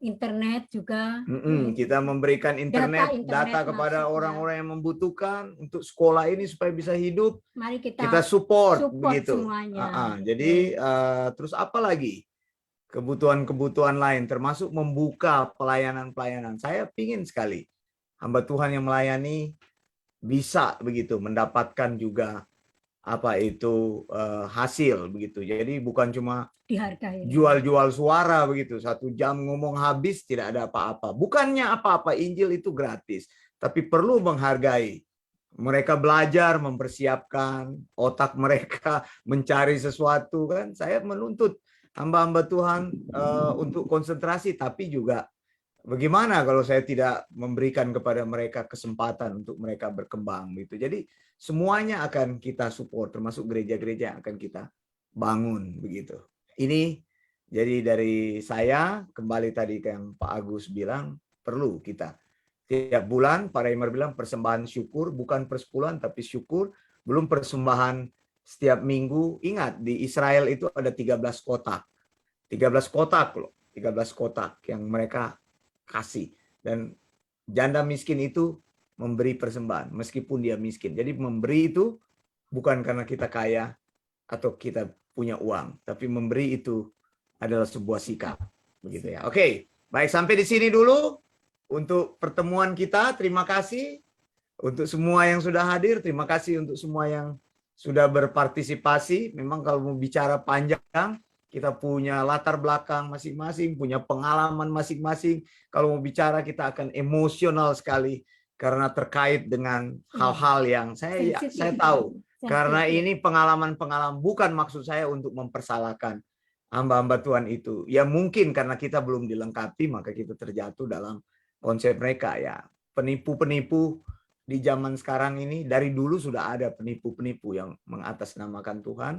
internet juga. Kita memberikan internet data kepada orang-orang yang membutuhkan untuk sekolah ini supaya bisa hidup. Mari kita support begitu. Semuanya. Jadi terus apa lagi? Kebutuhan-kebutuhan lain termasuk membuka pelayanan-pelayanan. Saya ingin sekali hamba Tuhan yang melayani bisa begitu mendapatkan juga apa itu hasil begitu. Jadi bukan cuma dihargai, jual-jual suara begitu, 1 jam ngomong habis tidak ada apa-apa. Bukannya apa-apa, Injil itu gratis, tapi perlu menghargai. Mereka belajar, mempersiapkan otak mereka mencari sesuatu kan. Saya menuntut hamba-hamba Tuhan untuk konsentrasi, tapi juga bagaimana kalau saya tidak memberikan kepada mereka kesempatan untuk mereka berkembang gitu. Jadi semuanya akan kita support, termasuk gereja-gereja yang akan kita bangun begitu. Ini jadi dari saya kembali tadi ke yang Pak Agus bilang, perlu kita tiap bulan, Pak Reimer bilang persembahan syukur, bukan persepuluhan tapi syukur, belum persembahan setiap minggu. Ingat di Israel itu ada 13 kotak. 13 kotak loh, 13 kotak yang mereka kasih, dan janda miskin itu memberi persembahan meskipun dia miskin. Jadi memberi itu bukan karena kita kaya atau kita punya uang, tapi memberi itu adalah sebuah sikap begitu ya. Oke, baik, sampai di sini dulu untuk pertemuan kita. Terima kasih untuk semua yang sudah hadir, terima kasih untuk semua yang sudah berpartisipasi. Memang kalau mau bicara panjang, kita punya latar belakang masing-masing, punya pengalaman masing-masing. Kalau mau bicara kita akan emosional sekali karena terkait dengan hal-hal yang saya tahu. Karena ini pengalaman-pengalaman, bukan maksud saya untuk mempersalahkan hamba-hamba Tuhan itu. Ya mungkin karena kita belum dilengkapi, maka kita terjatuh dalam konsep mereka ya. Penipu-penipu di zaman sekarang ini, dari dulu sudah ada penipu-penipu yang mengatasnamakan Tuhan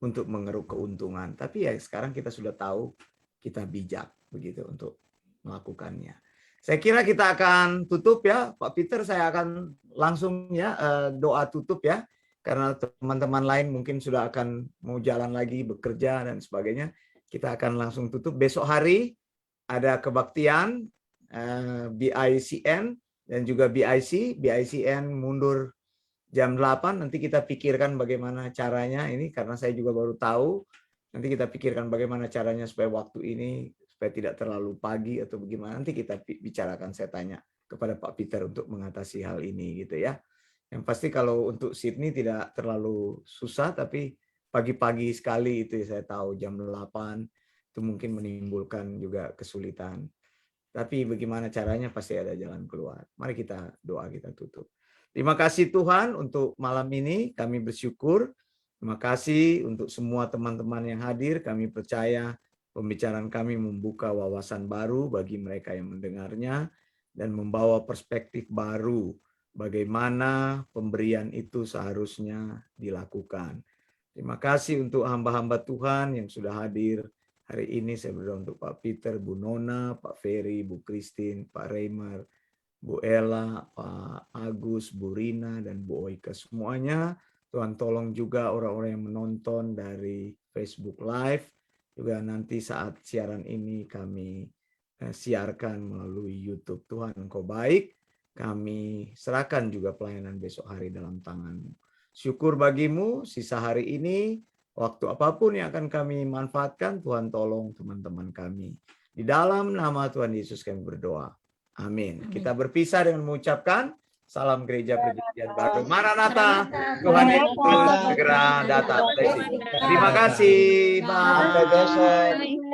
untuk mengeruk keuntungan. Tapi ya sekarang kita sudah tahu, kita bijak begitu untuk melakukannya. Saya kira kita akan tutup ya, Pak Peter. Saya akan langsung ya doa tutup ya, karena teman-teman lain mungkin sudah akan mau jalan lagi bekerja dan sebagainya. Kita akan langsung tutup. Besok hari ada kebaktian BICN dan juga BIC. BICN mundur jam 8, nanti kita pikirkan bagaimana caranya ini, karena saya juga baru tahu. Nanti kita pikirkan bagaimana caranya supaya waktu ini supaya tidak terlalu pagi atau bagaimana. Nanti kita bicarakan, saya tanya kepada Pak Peter untuk mengatasi hal ini gitu ya. Yang pasti kalau untuk Sydney tidak terlalu susah, tapi pagi-pagi sekali itu saya tahu jam 8 itu mungkin menimbulkan juga kesulitan. Tapi bagaimana caranya pasti ada jalan keluar. Mari kita doa, kita tutup. Terima kasih Tuhan untuk malam ini, kami bersyukur. Terima kasih untuk semua teman-teman yang hadir. Kami percaya pembicaraan kami membuka wawasan baru bagi mereka yang mendengarnya dan membawa perspektif baru bagaimana pemberian itu seharusnya dilakukan. Terima kasih untuk hamba-hamba Tuhan yang sudah hadir Hari ini saya berdoa untuk Pak Peter, Bu Nona, Pak Ferry, Bu Christine, Pak Reimer, Bu Ella, Pak Agus, Bu Rina, dan Bu Oika semuanya. Tuhan tolong juga orang-orang yang menonton dari Facebook Live. Juga nanti saat siaran ini kami siarkan melalui YouTube. Tuhan Engkau baik. Kami serahkan juga pelayanan besok hari dalam tangan-Mu. Syukur bagimu, sisa hari ini, waktu apapun yang akan kami manfaatkan, Tuhan tolong teman-teman kami. Di dalam nama Tuhan Yesus kami berdoa. Amin. Kita berpisah dengan mengucapkan salam gereja perjanjian baru. Maranatha, Tuhan Yesus segera datang. Terima kasih. Bye. Sampai besok.